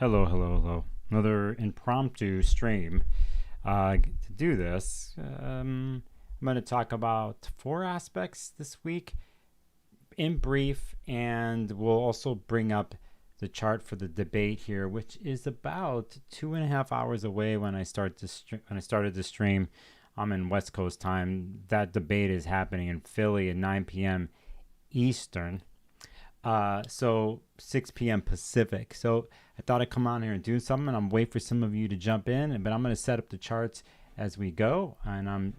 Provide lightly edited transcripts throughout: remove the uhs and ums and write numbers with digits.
Hello. Another impromptu stream. To do this, I'm going to talk about 4 aspects this week in brief, and we'll also bring up the chart for the debate here, which is about 2.5 hours away when I started the stream. I'm in West Coast time. That debate is happening in Philly at 9 p.m. Eastern. So 6 p.m. Pacific. So I thought I'd come on here and do something, and I'm waiting for some of you to jump in, but I'm going to set up the charts as we go, and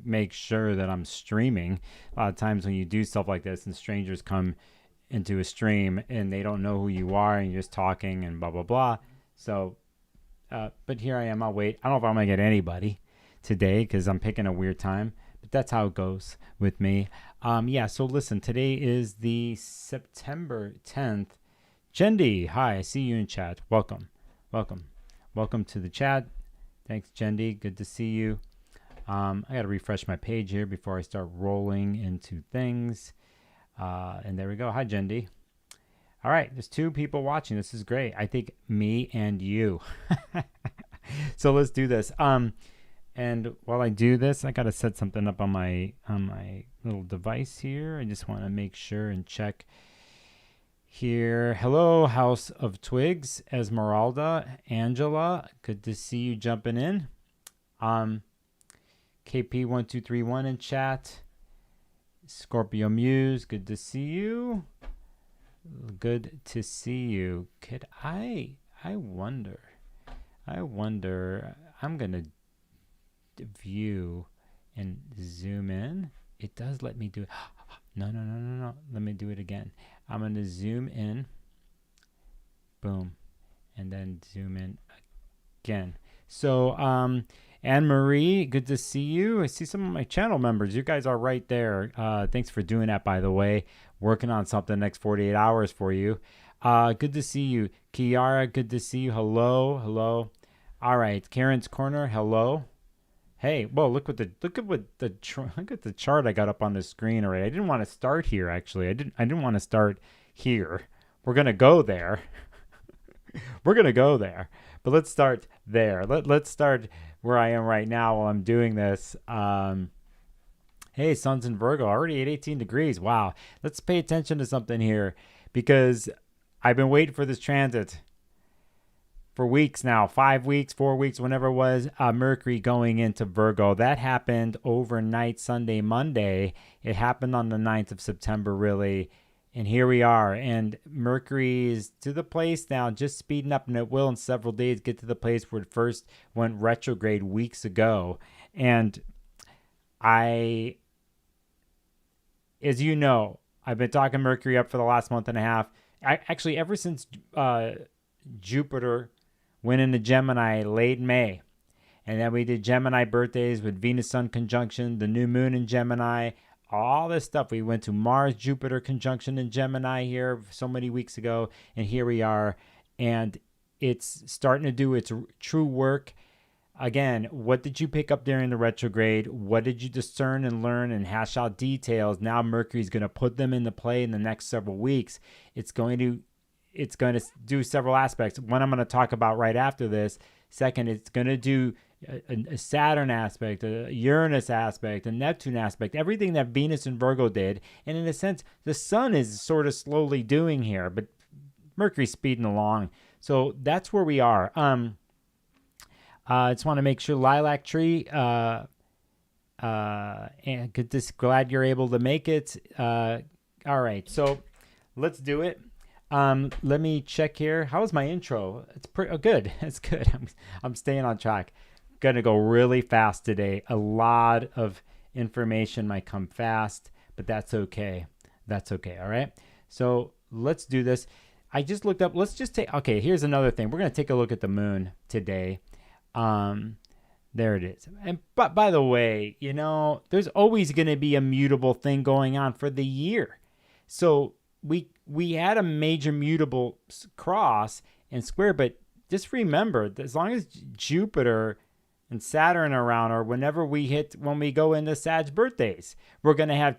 make sure that I'm streaming. A lot of times when you do stuff like this and strangers come into a stream and they don't know who you are and you're just talking and blah, blah, blah. So, but here I am. I'll wait. I don't know if I'm going to get anybody today because I'm picking a weird time, but that's how it goes with me. So listen, today is the September 10th. Jendi, hi, I see you in chat. Welcome to the chat. Thanks, Jendi. Good to see you. I got to refresh my page here before I start rolling into things. And there we go. Hi, Jendi. All right, there's 2 people watching. This is great. I think me and you. So let's do this. And while I do this, I got to set something up on my little device here. I just want to make sure and check here. Hello, House of Twigs, Esmeralda, Angela. Good to see you jumping in. KP1231 in chat. Scorpio Muse, good to see you. Good to see you. Could I wonder. I'm going to view and zoom in. It does let me do it. No. Let me do it again. I'm going to zoom in. Boom. And then zoom in again. So, Anne-Marie, good to see you. I see some of my channel members. You guys are right there. Thanks for doing that, by the way. Working on something next 48 hours for you. Good to see you. Kiara, good to see you. Hello. All right. Karen's Corner, hello. Hey, well, look at the chart I got up on the screen already. I didn't want to start here, actually. I didn't want to start here. We're gonna go there. But let's start there. Let's start where I am right now while I'm doing this. Hey, Sun's in Virgo, already at 18 degrees. Wow. Let's pay attention to something here because I've been waiting for this transit for weeks now, 5 weeks, 4 weeks, whenever it was, Mercury going into Virgo. That happened overnight, Sunday, Monday. It happened on the 9th of September, really. And here we are. And Mercury is to the place now, just speeding up, and it will in several days get to the place where it first went retrograde weeks ago. And as you know, I've been talking Mercury up for the last month and a half. Actually, ever since Jupiter went into Gemini late May. And then we did Gemini birthdays with Venus-Sun conjunction, the new moon in Gemini, all this stuff. We went to Mars-Jupiter conjunction in Gemini here so many weeks ago. And here we are. And it's starting to do its true work. Again, what did you pick up during the retrograde? What did you discern and learn and hash out details? Now Mercury's going to put them into play in the next several weeks. It's going to do several aspects. One I'm going to talk about right after this. Second, it's going to do a Saturn aspect, a Uranus aspect, a Neptune aspect, everything that Venus and Virgo did. And in a sense, the sun is sort of slowly doing here, but Mercury's speeding along. So that's where we are. I just want to make sure Lilac Tree, and glad you're able to make it. All right, so let's do it. Let me check here. How was my intro? It's pretty good. It's good. I'm staying on track. Gonna go really fast today. A lot of information might come fast, but that's okay. All right. So let's do this. I just looked up. Okay, here's another thing. We're gonna take a look at the moon today. There it is. And but by the way, there's always gonna be a mutable thing going on for the year. So we had a major mutable cross and square, but just remember, as long as Jupiter and Saturn are around, or when we go into Sag birthdays, we're going to have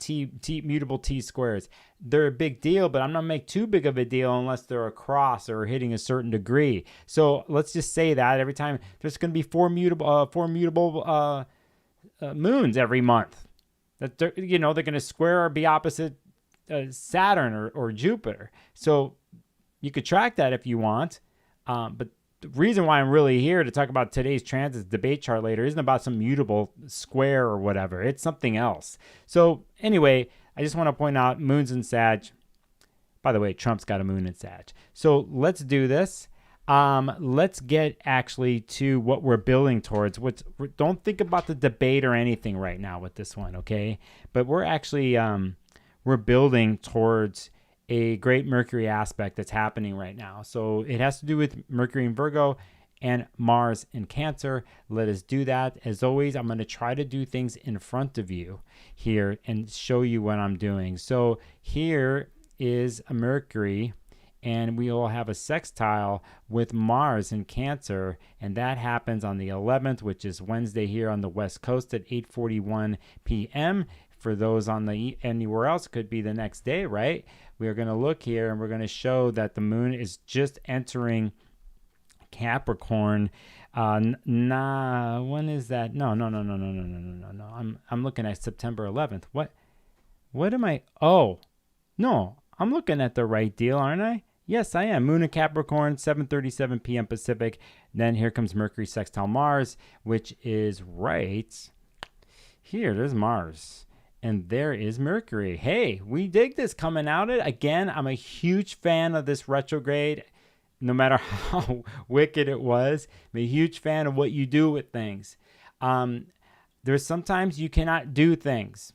mutable T squares. They're a big deal, but I'm not make too big of a deal unless they're across or hitting a certain degree. So let's just say that every time there's going to be four mutable moons every month. That they're going to square or be opposite Saturn or Jupiter. So you could track that if you want, but the reason why I'm really here to talk about today's transits debate chart later isn't about some mutable square or whatever. It's something else. So anyway, I just want to point out moons in Sag. By the way, Trump's got a moon in Sag. So let's do this. Let's get actually to what we're building towards. Don't think about the debate or anything right now with this one, okay? But we're actually we're building towards a great Mercury aspect that's happening right now. So it has to do with Mercury in Virgo and Mars in Cancer. Let us do that. As always, I'm going to try to do things in front of you here and show you what I'm doing. So here is a Mercury, and we will have a sextile with Mars in Cancer, and that happens on the 11th, which is Wednesday here on the West Coast at 8:41 p.m. For those on the anywhere else, it could be the next day, right? We are going to look here, and we're going to show that the moon is just entering Capricorn. When is that? No. I'm looking at September 11th. What am I? Oh, no, I'm looking at the right deal, aren't I? Yes, I am. Moon in Capricorn, 7:37 p.m. Pacific. Then here comes Mercury sextile Mars, which is right here. There's Mars. And there is Mercury. Hey, we dig this coming out. Again, I'm a huge fan of this retrograde, no matter how wicked it was. I'm a huge fan of what you do with things. There's sometimes you cannot do things.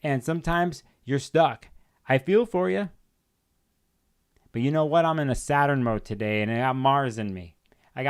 And sometimes you're stuck. I feel for you. But you know what? I'm in a Saturn mode today, and I got Mars in me. I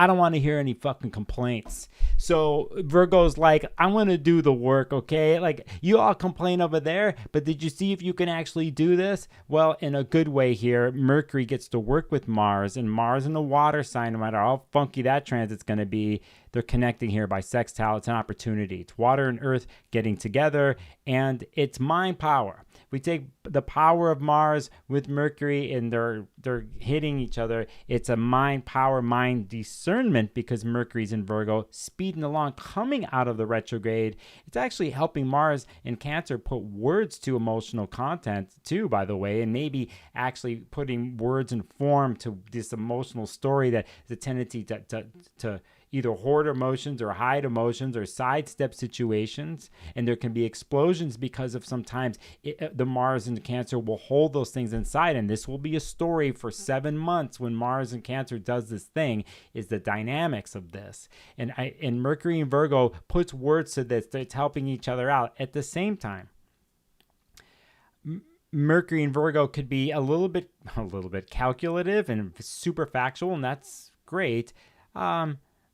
don't want to hear any fucking complaints. So Virgo's like, I'm going to do the work, okay? Like, you all complain over there, but did you see if you can actually do this? Well, in a good way here, Mercury gets to work with Mars, and Mars in the water sign, no matter how funky that transit's going to be, they're connecting here by sextile. It's an opportunity. It's water and earth getting together, and it's mind power. We take the power of Mars with Mercury, and they're hitting each other. It's a mind power, mind discernment, because Mercury's in Virgo, speeding along, coming out of the retrograde. It's actually helping Mars in Cancer put words to emotional content too, by the way, and maybe actually putting words and form to this emotional story that is a tendency to either hoard emotions or hide emotions or sidestep situations. And there can be explosions because of sometimes the Mars in Cancer will hold those things inside. And this will be a story for 7 months when Mars in Cancer does this thing, is the dynamics of this. And Mercury in Virgo puts words to this. It's helping each other out at the same time. Mercury in Virgo could be a little bit calculative and super factual, and that's great.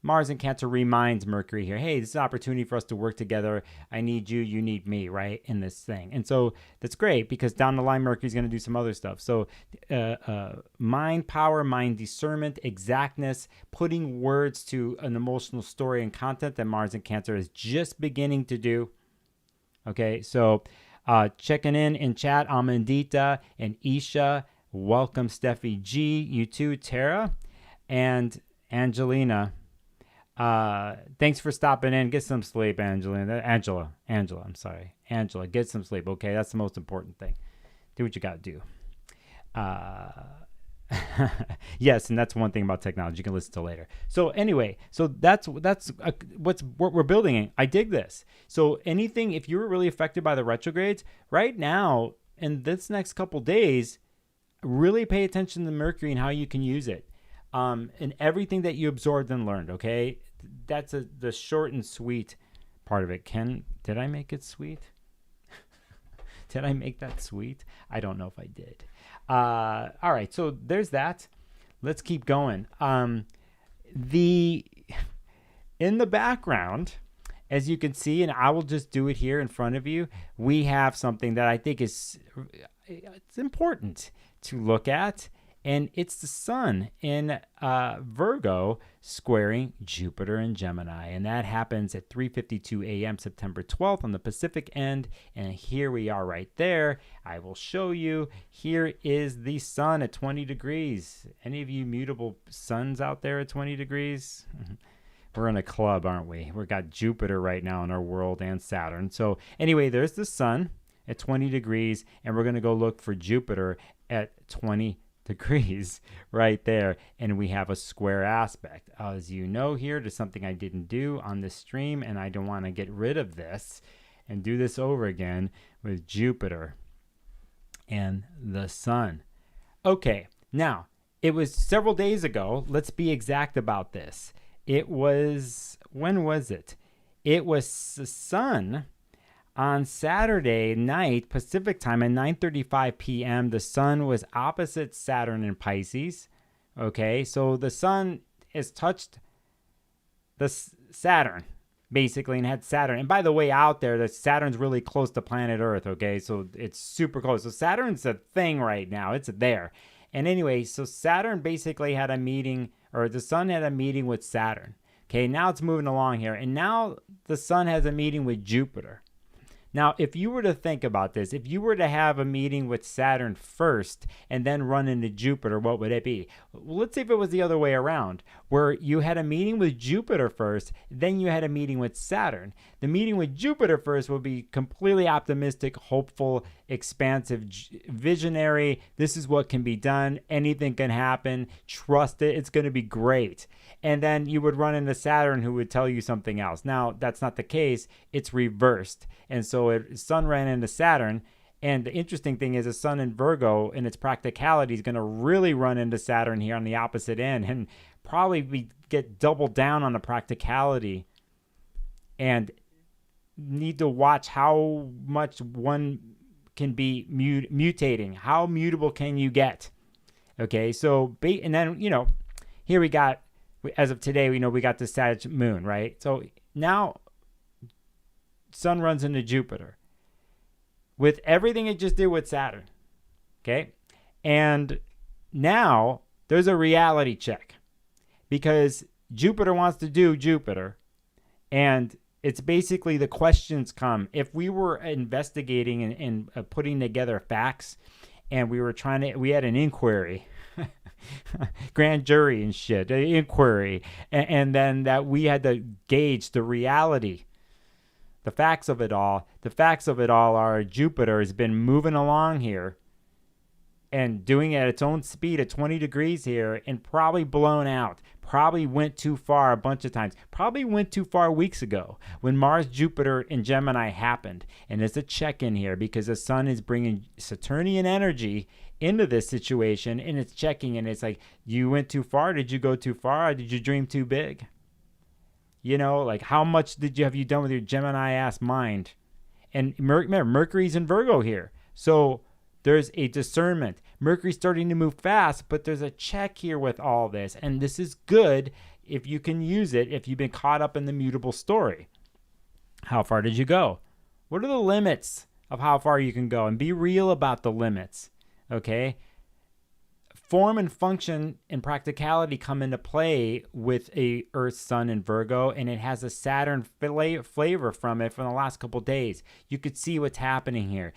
Mars in Cancer reminds Mercury here, hey, this is an opportunity for us to work together. I need you, you need me, right, in this thing. And so that's great, because down the line, Mercury's going to do some other stuff. So mind power, mind discernment, exactness, putting words to an emotional story and content that Mars in Cancer is just beginning to do. Okay, so checking in chat, Amandita and Isha. Welcome, Steffi G. You too, Tara and Angelina. Thanks for stopping in. Get some sleep, Angela, I'm sorry. Angela, get some sleep, okay? That's the most important thing. Do what you got to do. Yes, and that's one thing about technology you can listen to later. So anyway, so that's what we're building in. I dig this. So anything, if you were really affected by the retrogrades, right now, in this next couple days, really pay attention to Mercury and how you can use it. And everything that you absorbed and learned, okay? That's the short and sweet part of it. Did I make it sweet? Did I make that sweet? I don't know if I did. All right, so there's that. Let's keep going. In the background, as you can see, and I will just do it here in front of you, we have something that I think it's important to look at. And it's the sun in Virgo squaring Jupiter in Gemini. And that happens at 3:52 a.m. September 12th on the Pacific end. And here we are right there. I will show you. Here is the sun at 20 degrees. Any of you mutable suns out there at 20 degrees? We're in a club, aren't we? We've got Jupiter right now in our world and Saturn. So anyway, there's the sun at 20 degrees. And we're going to go look for Jupiter at 20 degrees right there, and we have a square aspect. As you know, here, there's something I didn't do on this stream, and I don't want to get rid of this and do this over again with Jupiter and the sun. Okay, now, it was several days ago. Let's be exact about this. It was, when was it? It was the sun on Saturday night, Pacific time at 9:35 p.m., the sun was opposite Saturn in Pisces. Okay, so the sun has touched the Saturn, basically, and had Saturn. And by the way, out there, the Saturn's really close to planet Earth, okay? So it's super close. So Saturn's a thing right now. It's there. And anyway, so Saturn basically had a meeting, or the sun had a meeting with Saturn. Okay, now it's moving along here. And now the sun has a meeting with Jupiter. Now, if you were to think about this, if you were to have a meeting with Saturn first and then run into Jupiter, what would it be? Well, let's say if it was the other way around, where you had a meeting with Jupiter first, then you had a meeting with Saturn. The meeting with Jupiter first would be completely optimistic, hopeful, expansive, visionary. This is what can be done. Anything can happen. Trust it. It's going to be great. And then you would run into Saturn, who would tell you something else. Now, that's not the case. It's reversed. And so sun ran into Saturn. And the interesting thing is the sun in Virgo, in its practicality, is going to really run into Saturn here on the opposite end and probably get doubled down on the practicality and need to watch how much one can be mutating. How mutable can you get? Okay, so, and then, here we got, as of today, we got the Sag moon, right? So now sun runs into Jupiter with everything it just did with Saturn, okay? And now there's a reality check because Jupiter wants to do Jupiter, and it's basically the questions come. If we were investigating and putting together facts, and we had an inquiry, grand jury and shit, inquiry, and then that we had to gauge the reality, the facts of it all. The facts of it all are Jupiter has been moving along here and doing it at its own speed at 20 degrees here, and probably blown out, probably went too far a bunch of times, probably went too far weeks ago when Mars, Jupiter, and Gemini happened. And there's a check-in here because the sun is bringing Saturnian energy into this situation, and it's checking, and it's like, you went too far? Did you go too far? Did you dream too big? Like, how much have you done with your Gemini-ass mind? And remember, Mercury's in Virgo here. So there's a discernment. Mercury's starting to move fast, but there's a check here with all this. And this is good if you can use it, if you've been caught up in the mutable story. How far did you go? What are the limits of how far you can go? And be real about the limits, okay? Form and function and practicality come into play with a Earth, Sun, and Virgo, and it has a Saturn flavor from it from the last couple of days. You could see what's happening here.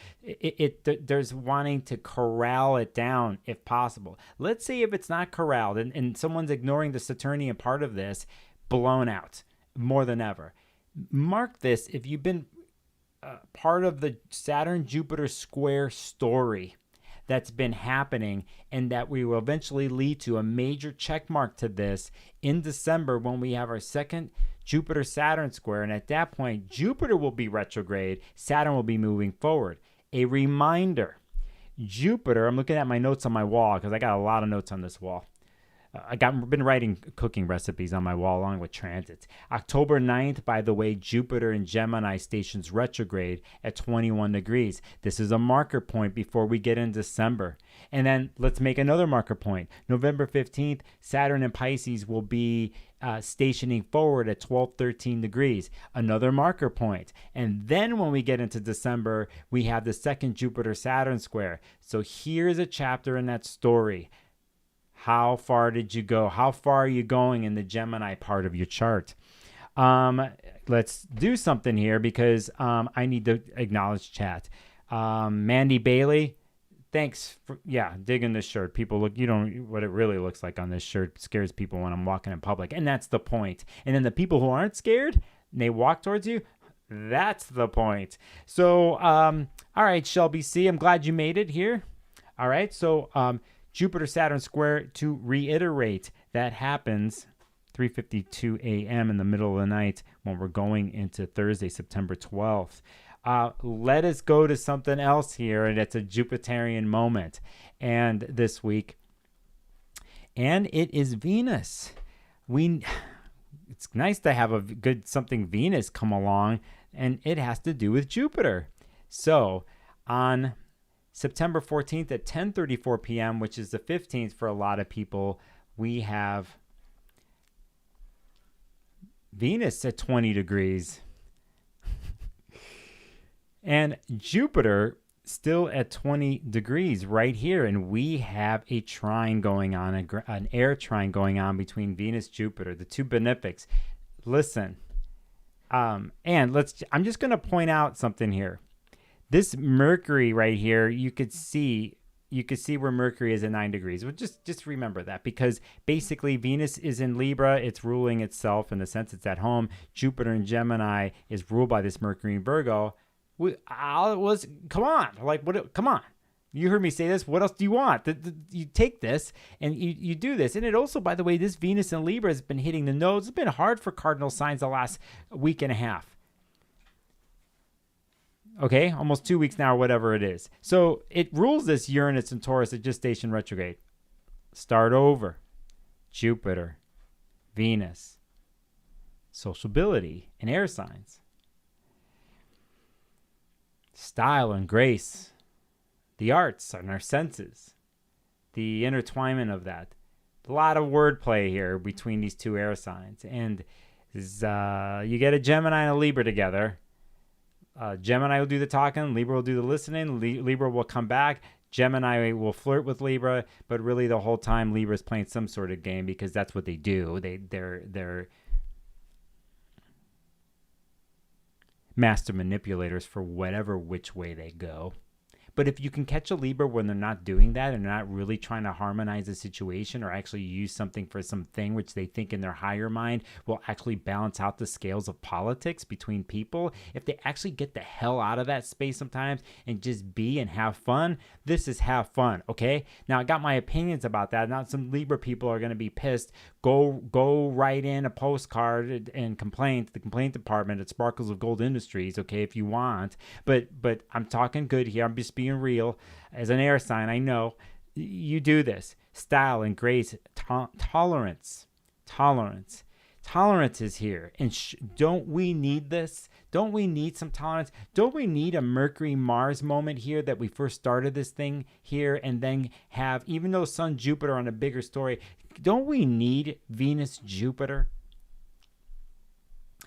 There's wanting to corral it down if possible. Let's say if it's not corralled and someone's ignoring the Saturnian part of this, blown out more than ever. Mark this if you've been part of the Saturn-Jupiter square story that's been happening, and that we will eventually lead to a major check mark to this in December when we have our second Jupiter-Saturn square. And at that point, Jupiter will be retrograde, Saturn will be moving forward. A reminder, I'm looking at my notes on my wall because I got a lot of notes on this wall. Been writing cooking recipes on my wall along with transits. October 9th, by the way, Jupiter in Gemini stations retrograde at 21 degrees. This is a marker point before we get in December. And then let's make another marker point. November 15th, Saturn in Pisces will be stationing forward at 13 degrees. Another marker point. And then when we get into December, we have the second Jupiter-Saturn square. So here's a chapter in that story. How far did you go? How far are you going in the Gemini part of your chart? Let's do something here because I need to acknowledge chat. Mandy Bailey, thanks for digging this shirt. People look, what it really looks like on this shirt scares people when I'm walking in public, and that's the point. And then the people who aren't scared and they walk towards you, that's the point. So all right, Shelby C, I'm glad you made it here. All right, so Jupiter Saturn square, to reiterate, that happens 3:52 a.m. in the middle of the night when we're going into Thursday, September 12th. Let us go to something else here, and it's a Jupiterian moment and this week, and it is Venus. It's nice to have a good something Venus come along, and it has to do with Jupiter. So on September 14th at 10:34 p.m., which is the 15th for a lot of people, we have Venus at 20 degrees. And Jupiter still at 20 degrees right here. And we have a trine going on, an air trine going on between Venus, Jupiter, the two benefics. Listen, I'm just going to point out something here. This Mercury right here, you could see where Mercury is at 9 degrees. Well, just remember that, because basically Venus is in Libra. It's ruling itself in the sense it's at home. Jupiter in Gemini is ruled by this Mercury in Virgo. Come on. You heard me say this. What else do you want? You take this and you do this. And it also, by the way, this Venus in Libra has been hitting the nodes. It's been hard for cardinal signs the last week and a half. Okay, almost 2 weeks now, or whatever it is. So it rules this Uranus and Taurus at gestation retrograde. Start over. Jupiter, Venus, sociability, and air signs. Style and grace, the arts and our senses, the intertwinement of that. A lot of wordplay here between these two air signs. And you get a Gemini and a Libra together. Gemini will do the talking, Libra will do the listening, Libra will come back, Gemini will flirt with Libra, but really the whole time Libra's playing some sort of game, because that's what they do. They're master manipulators for whatever which way they go. But if you can catch a Libra when they're not doing that and they're not really trying to harmonize the situation or actually use something for something which they think in their higher mind will actually balance out the scales of politics between people, if they actually get the hell out of that space sometimes and just be and have fun, this is have fun, okay? Now, I got my opinions about that. Now, some Libra people are going to be pissed. Go write in a postcard and complain to the complaint department at Sparkles of Gold Industries, okay, if you want. But I'm talking good here. I'm just being real. As an air sign, I know you do this. Style and grace, tolerance. Tolerance is here. And don't we need this? Don't we need some tolerance? Don't we need a Mercury-Mars moment here that we first started this thing here and then have, even though Sun-Jupiter on a bigger story, don't we need Venus-Jupiter?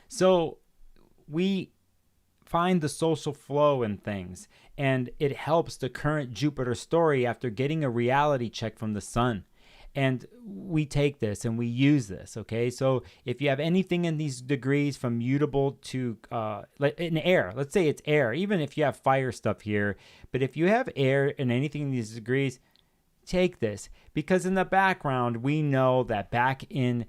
So we find the social flow in things, and it helps the current Jupiter story after getting a reality check from the sun. And we take this and we use this, okay? So if you have anything in these degrees from mutable to in air, let's say it's air, even if you have fire stuff here, but if you have air in anything in these degrees, take this. Because in the background, we know that back in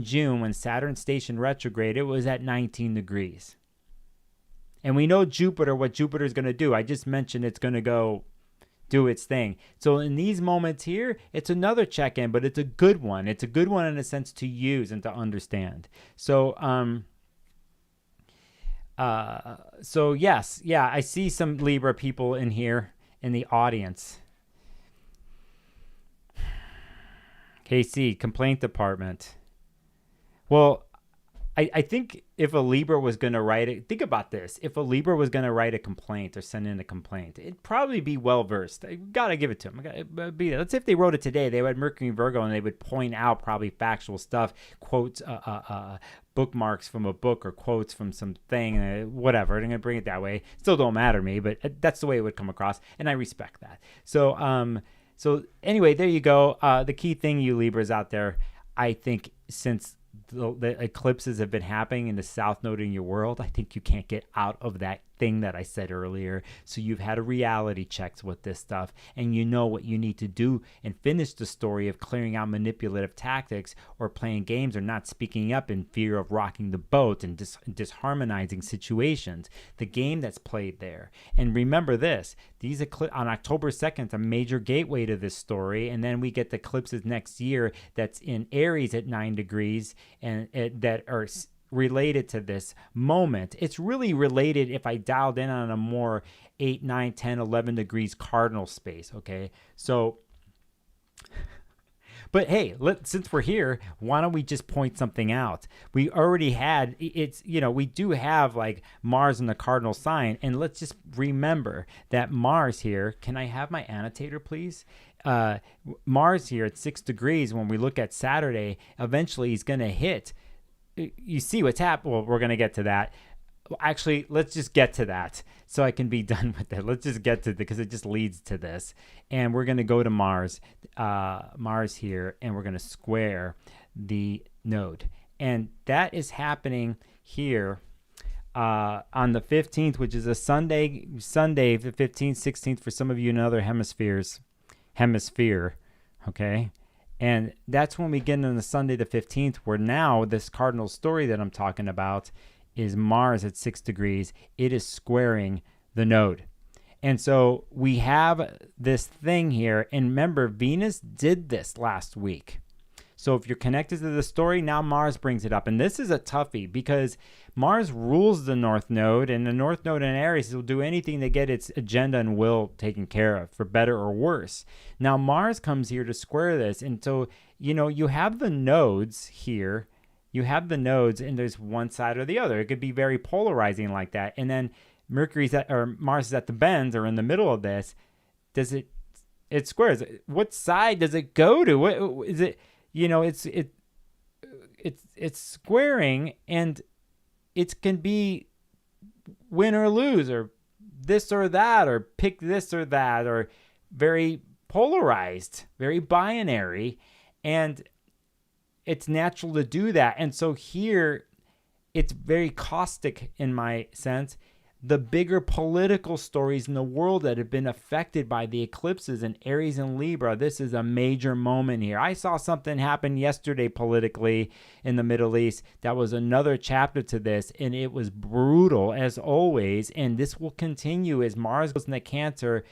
June when Saturn stationed retrograde, it was at 19 degrees. And we know Jupiter, what Jupiter is going to do. I just mentioned it's going to go do its thing. So in these moments here, it's another check-in, but it's a good one. It's a good one in a sense to use and to understand. So, yes, I see some Libra people in here in the audience. KC, complaint department. Well, I think if a Libra was going to write it, think about this. If a Libra was going to write a complaint or send in a complaint, it'd probably be well-versed. I got to give it to them. Let's say if they wrote it today, they would Mercury and Virgo, and they would point out probably factual stuff, quotes, bookmarks from a book or quotes from something, whatever. I'm going to bring it that way. Still don't matter to me, but that's the way it would come across, and I respect that. So, So anyway, there you go. The key thing, you Libras out there, I think since the eclipses have been happening in the south node in your world, I think you can't get out of that thing that I said earlier. So you've had a reality checks with this stuff, and you know what you need to do and finish the story of clearing out manipulative tactics or playing games or not speaking up in fear of rocking the boat and disharmonizing situations. The game that's played there. And remember this, these on October 2nd, a major gateway to this story, and then we get the eclipses next year that's in Aries at 9 degrees and that are related to this moment. It's really related if I dialed in on a more 8, 9, 10, 11 degrees cardinal space, okay? So, but hey, since we're here, why don't we just point something out? We already had, we do have like Mars in the cardinal sign, and let's just remember that Mars here, can I have my annotator, please? Mars here at 6 degrees, when we look at Saturday, eventually he's going to hit. You see what's happening. Well, we're going to get to that. Actually, let's just get to that so I can be done with it. Let's just get to it because it just leads to this. And we're going to go to Mars here, and we're going to square the node. And that is happening here on the 15th, which is a Sunday, the 15th, 16th for some of you in other hemisphere, okay? And that's when we get into Sunday the 15th, where now this cardinal story that I'm talking about is Mars at 6 degrees. It is squaring the node. And so we have this thing here. And remember, Venus did this last week. So if you're connected to the story, now Mars brings it up. And this is a toughie because Mars rules the North Node, and the North Node in Aries will do anything to get its agenda and will taken care of, for better or worse. Now Mars comes here to square this. And so, you have the nodes here. You have the nodes, and there's one side or the other. It could be very polarizing like that. And then Mars is at the bends or in the middle of this. It squares. What side does it go to? What is it? It's squaring, and it can be win or lose, or this or that, or pick this or that, or very polarized, very binary, and it's natural to do that. And so here, it's very caustic in my sense. The bigger political stories in the world that have been affected by the eclipses in Aries and Libra, this is a major moment here. I saw something happen yesterday politically in the Middle East that was another chapter to this, and it was brutal as always, and this will continue as Mars goes into Cancer,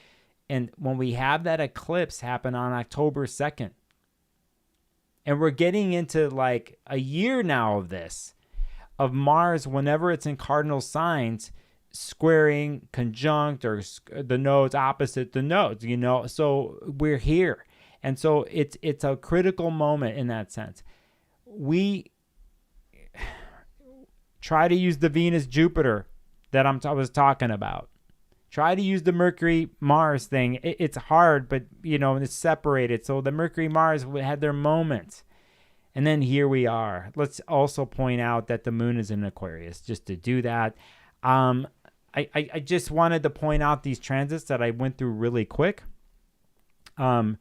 and when we have that eclipse happen on October 2nd. And we're getting into like a year now of this, of Mars, whenever it's in cardinal signs, squaring, conjunct, or the nodes opposite the nodes, so we're here. And so it's a critical moment in that sense. We try to use the Venus-Jupiter that I was talking about. Try to use the Mercury-Mars thing. It's hard, but, it's separated. So the Mercury-Mars had their moments. And then here we are. Let's also point out that the moon is in Aquarius, just to do that. I just wanted to point out these transits that I went through really quick. I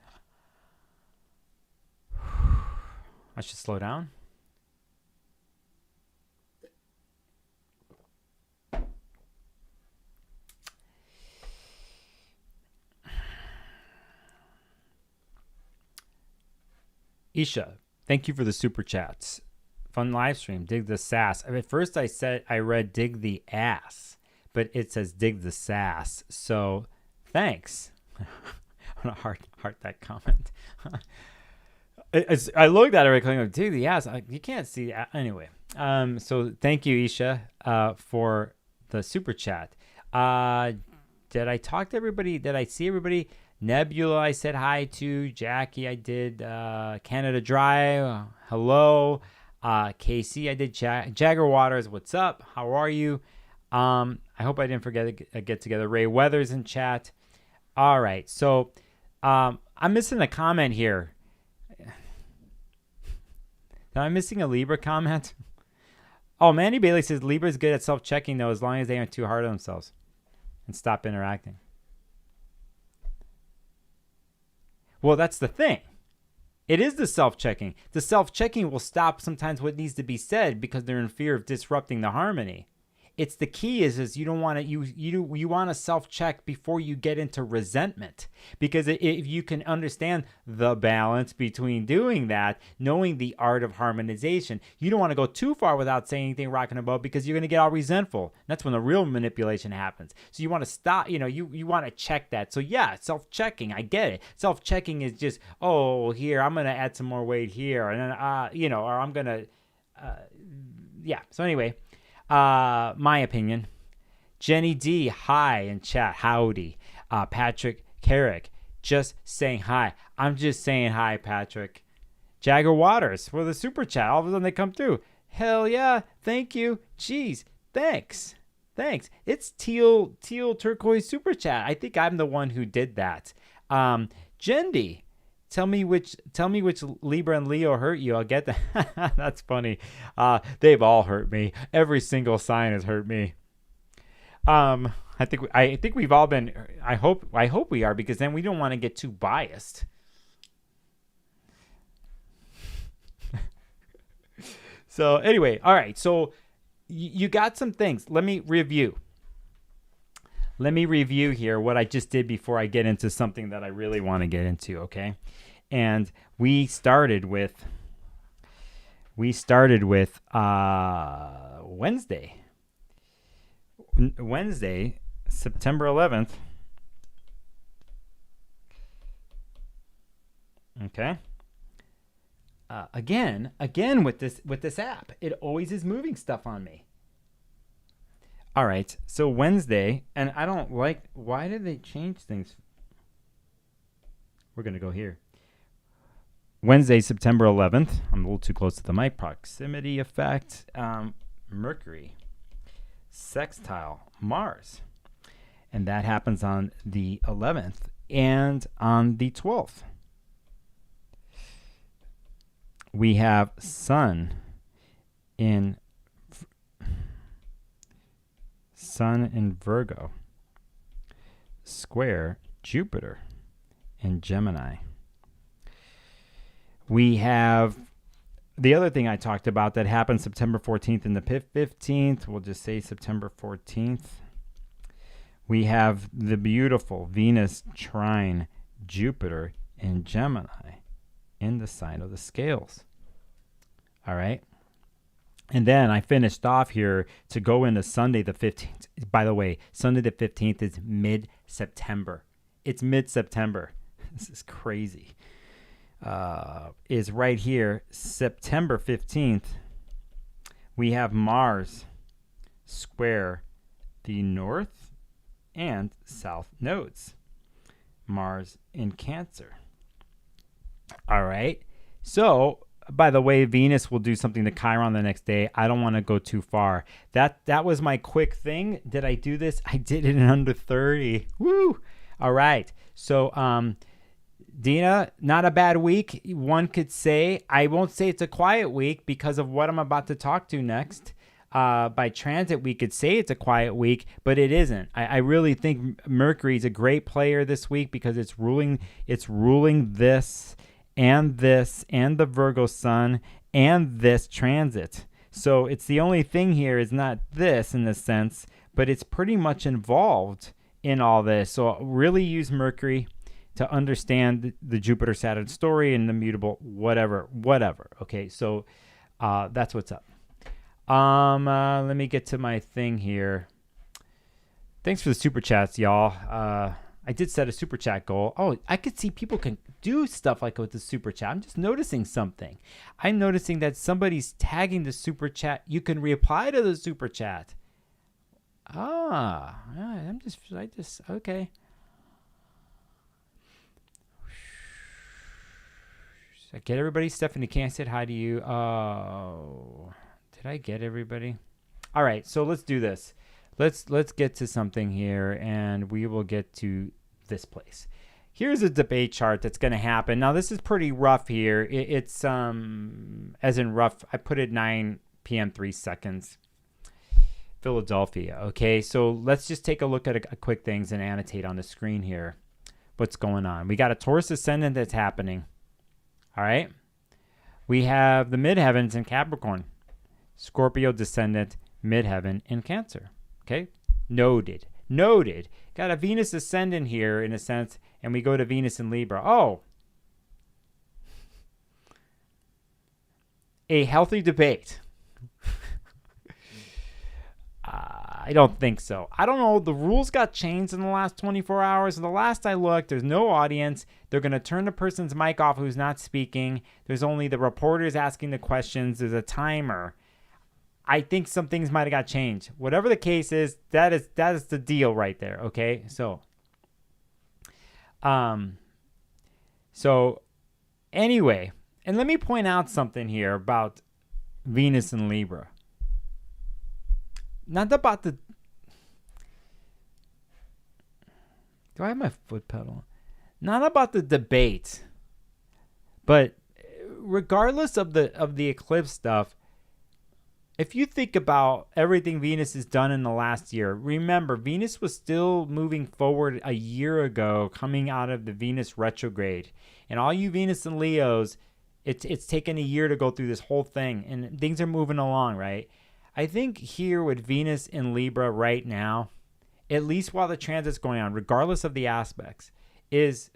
should slow down. Isha, thank you for the super chats. Fun live stream. Dig the sass. At first I read dig the ass, but it says dig the sass. So thanks. I'm going to heart that comment. I looked at it going, dig the ass. You can't see. Anyway. So thank you, Isha, for the super chat. Did I talk to everybody? Did I see everybody? Nebula, I said hi to. Jackie, I did. Canada Dry, hello. KC, I did. Jagger Waters, what's up? How are you? I hope I didn't forget to get together. Ray Weathers in chat. All right, so I'm missing a comment here. Am I missing a Libra comment? Oh, Mandy Bailey says Libra's good at self-checking, though, as long as they aren't too hard on themselves and stop interacting. Well, that's the thing. It is the self-checking. The self-checking will stop sometimes what needs to be said because they're in fear of disrupting the harmony. It's the key is you don't want to you want to self-check before you get into resentment, because if you can understand the balance between doing that, knowing the art of harmonization, you don't want to go too far without saying anything rocking about, because you're going to get all resentful. That's when the real manipulation happens. So you want to stop, you want to check that. So yeah, self-checking, I get it. Self-checking is just, oh, here, I'm going to add some more weight here, and then or I'm going to yeah. So anyway, my opinion. Jenny D, hi in chat, howdy. Patrick Carrick, just saying hi. I'm just saying hi, Patrick. Jagger Waters for the super chat. All of a sudden they come through. Hell yeah, thank you. Jeez, thanks. It's teal turquoise super chat. I think I'm the one who did that. Jendi, tell me which Libra and Leo hurt you. I'll get that. That's funny. They've all hurt me. Every single sign has hurt me. I think we've all been. I hope we are, because then we don't want to get too biased. So anyway, all right. So you got some things. Let me review here what I just did before I get into something that I really want to get into, okay? And we started with Wednesday, September 11th. Okay. Again with this app, it always is moving stuff on me. All right, so Wednesday, and I don't like, why did they change things? We're going to go here. Wednesday, September 11th. I'm a little too close to the mic. Proximity effect. Mercury. Sextile. Mars. And that happens on the 11th and on the 12th. We have Sun in Virgo, square Jupiter in Gemini. We have the other thing I talked about that happened September 14th and the 15th. We'll just say September 14th. We have the beautiful Venus trine Jupiter in Gemini in the sign of the scales. All right. And then I finished off here to go into Sunday the 15th. By the way, Sunday the 15th is mid-September. It's mid-September. This is crazy. Is right here, September 15th. We have Mars square the north and south nodes. Mars in Cancer. All right. So, by the way, Venus will do something to Chiron the next day. I don't want to go too far. That was my quick thing. Did I do this? I did it in under 30. Woo! All right. So, Dina, not a bad week. One could say. I won't say it's a quiet week because of what I'm about to talk to next. By transit, we could say it's a quiet week, but it isn't. I really think Mercury is a great player this week because it's ruling this and the Virgo sun and this transit. So it's the only thing here is not this in this sense, but it's pretty much involved in all this. So really use Mercury to understand the Jupiter-Saturn story and the mutable whatever. Okay, so that's what's up. Let me get to my thing here. Thanks for the super chats, y'all. I did set a super chat goal. Oh, I could see people can do stuff like with the super chat. I'm just noticing something. I'm noticing that somebody's tagging the super chat. You can reply to the super chat. I just okay. Did I get everybody? Stephanie can't say hi to you. Oh, did I get everybody? All right, so let's do this. Let's get to something here, and we will get to this place. Here's a debate chart that's going to happen. Now, this is pretty rough here. It's as in rough. I put it 9 p.m. 3 seconds. Philadelphia. Okay, so let's just take a look at a quick things and annotate on the screen here. what's going on. We got a Taurus ascendant that's happening. All right. We have the midheavens in Capricorn, Scorpio descendant, midheaven in Cancer. Okay. Noted. Got a Venus ascendant here in a sense, and we go to Venus in Libra. Oh, a healthy debate. I don't think so. I don't know. The rules got changed in the last 24 hours. The last I looked, there's no audience. They're going to turn the person's mic off who's not speaking. There's only the reporters asking the questions. There's a timer. I think some things might have got changed. Whatever the case is, that is the deal right there. Okay, so anyway, and let me point out something here about Venus and Libra. Not about the. Do I have my foot pedal? Not about the debate, but regardless of the eclipse stuff, if you think about everything Venus has done in the last year, remember Venus was still moving forward a year ago, coming out of the Venus retrograde, and all you Venus and Leos, it's taken a year to go through this whole thing, and things are moving along, right? I think here with Venus in Libra right now, at least while the transit's going on, regardless of the aspects, is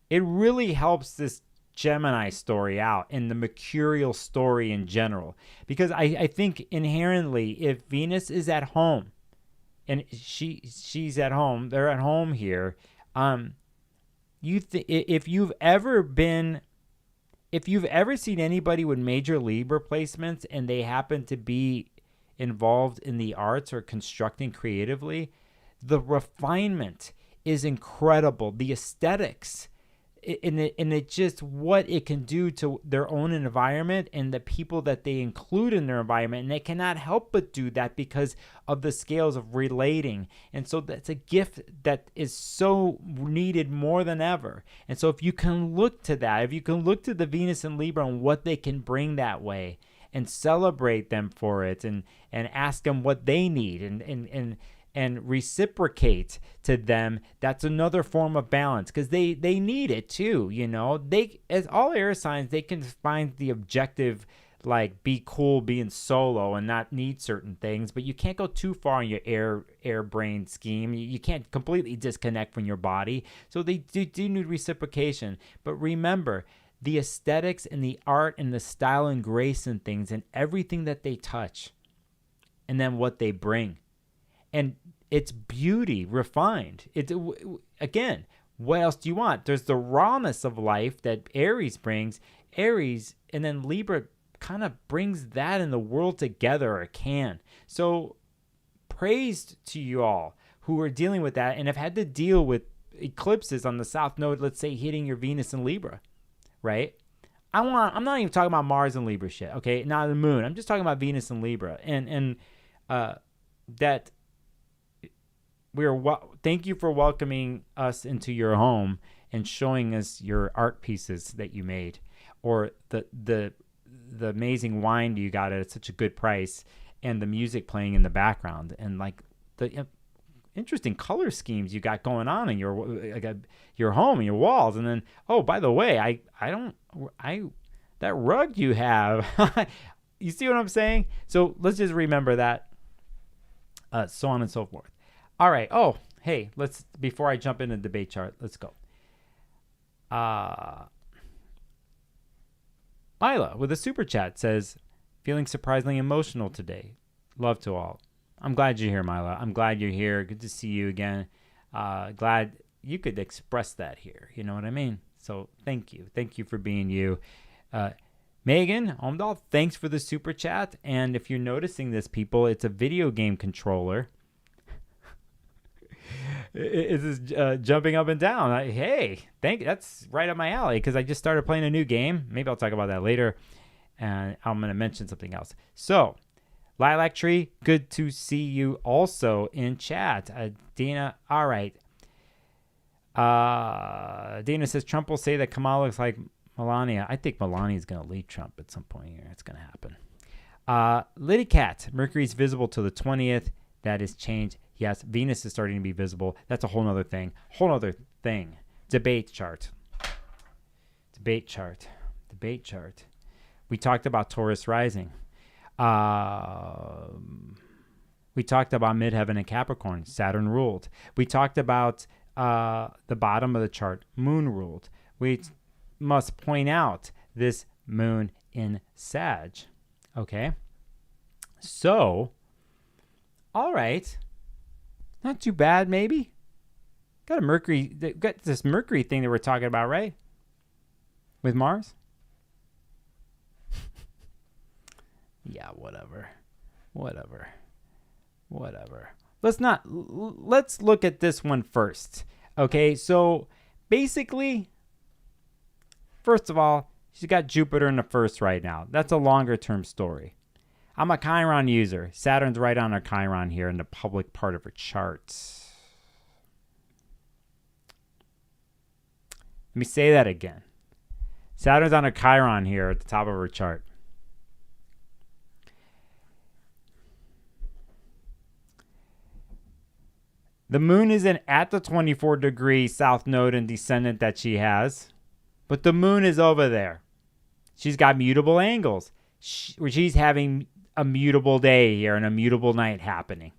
it really helps this Gemini story out and the mercurial story in general. Because I think inherently, if Venus is at home, and she's at home, they're at home here, if you've ever seen anybody with major Libra placements and they happen to be involved in the arts or constructing creatively, the refinement is incredible. The aesthetics and it just what it can do to their own environment and the people that they include in their environment. And they cannot help but do that because of the scales of relating. And so that's a gift that is so needed more than ever. And so if you can look to that, if you can look to the Venus and Libra and what they can bring that way and celebrate them for it and ask them what they need and reciprocate to them, that's another form of balance because they need it too. You know, they, as all air signs, they can find the objective, like be cool being solo and not need certain things, but you can't go too far in your air brain scheme. You can't completely disconnect from your body. So they do need reciprocation. But remember, the aesthetics and the art and the style and grace and things and everything that they touch and then what they bring. And it's beauty refined. Again, what else do you want? There's the rawness of life that Aries brings. Aries, and then Libra kind of brings that in the world together, or can. So praise to you all who are dealing with that and have had to deal with eclipses on the South Node, let's say hitting your Venus and Libra, right? I'm not even talking about Mars and Libra shit, okay? Not the moon. I'm just talking about Venus and Libra. And that thank you for welcoming us into your home and showing us your art pieces that you made, or the amazing wine you got at such a good price, and the music playing in the background, and like the interesting color schemes you got going on in your home and your walls. And then, oh, by the way, that rug you have, you see what I'm saying? So let's just remember that, so on and so forth. All right. Oh, hey, before I jump into the debate chart, let's go. Mila with a super chat says, feeling surprisingly emotional today. Love to all. I'm glad you're here, Mila. I'm glad you're here. Good to see you again. Glad you could express that here. You know what I mean? So thank you. Thank you for being you. Megan Omdahl, thanks for the super chat. And if you're noticing this, people, it's a video game controller. It is jumping up and down. Hey, that's right up my alley because I just started playing a new game. Maybe I'll talk about that later. And I'm going to mention something else. So, Lilac Tree, good to see you also in chat. Dana, all right. Dana says, Trump will say that Kamala looks like Melania. I think Melania is going to lead Trump at some point here. It's going to happen. Liddy Cat, Mercury's visible till the 20th. That is changed. Yes, Venus is starting to be visible. That's a whole other thing. Whole other thing. Debate chart. Debate chart. Debate chart. We talked about Taurus rising. We talked about midheaven and Capricorn. Saturn ruled. We talked about the bottom of the chart. Moon ruled. We must point out this moon in Sag. Okay. So, all right. Not too bad, maybe. Got this Mercury thing that we're talking about, right? With Mars? Yeah, whatever. Let's look at this one first. Okay, so basically, first of all, she's got Jupiter in the first right now. That's a longer term story. I'm a Chiron user. Saturn's right on her Chiron here in the public part of her chart. Let me say that again. Saturn's on a Chiron here at the top of her chart. The moon isn't at the 24-degree south node and descendant that she has, but the moon is over there. She's got mutable angles. She's having a mutable day here and a mutable night happening.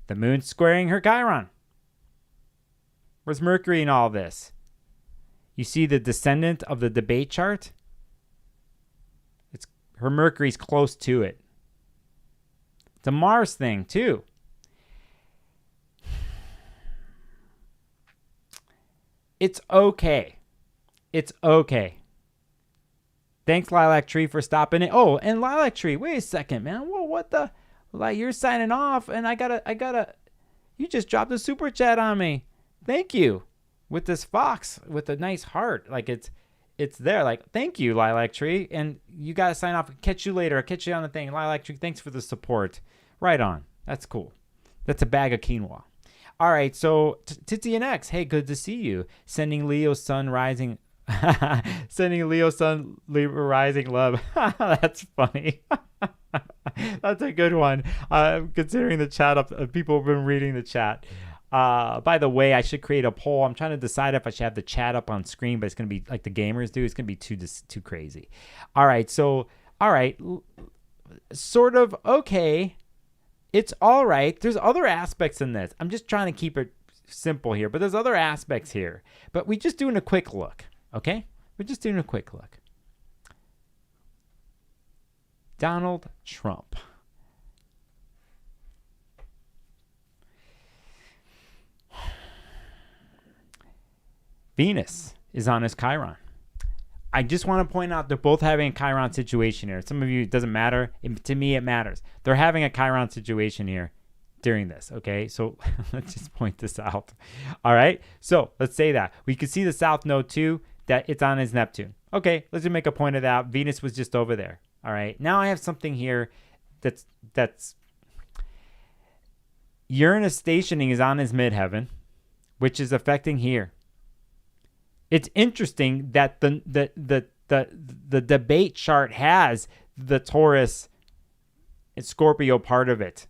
The moon's squaring her Chiron. Where's Mercury in all this? You see the descendant of the debate chart? Her Mercury's close to it. It's a Mars thing, too. It's okay. It's okay. Thanks, Lilac Tree, for stopping it. Oh, and Lilac Tree, wait a second, man. Whoa, what the? Like, you're signing off, and I gotta. You just dropped a super chat on me. Thank you. With this fox with a nice heart, like it's there. Like, thank you, Lilac Tree, and you gotta sign off. Catch you later. I'll catch you on the thing, Lilac Tree. Thanks for the support. Right on. That's cool. That's a bag of quinoa. All right, so Titsy and X, hey, good to see you. Sending Leo Sun rising. Sending Leo Sun Libra rising love. That's funny. That's a good one. Considering the chat up, people have been reading the chat. By the way, I should create a poll. I'm trying to decide if I should have the chat up on screen, but it's going to be like the gamers do. It's going to be too crazy. All right, so sort of okay. It's all right. There's other aspects in this. I'm just trying to keep it simple here, but there's other aspects here. But we're just doing a quick look, okay? We're just doing a quick look. Donald Trump. Venus is on his Chiron. I just want to point out they're both having a Chiron situation here. Some of you, it doesn't matter. To me, it matters. They're having a Chiron situation here during this, okay? So let's just point this out. All right? So let's say that. We can see the south node too, that it's on his Neptune. Okay, let's just make a point of that. Venus was just over there. All right? Now I have something here that's Uranus stationing is on his midheaven, which is affecting here. It's interesting that the debate chart has the Taurus and Scorpio part of it.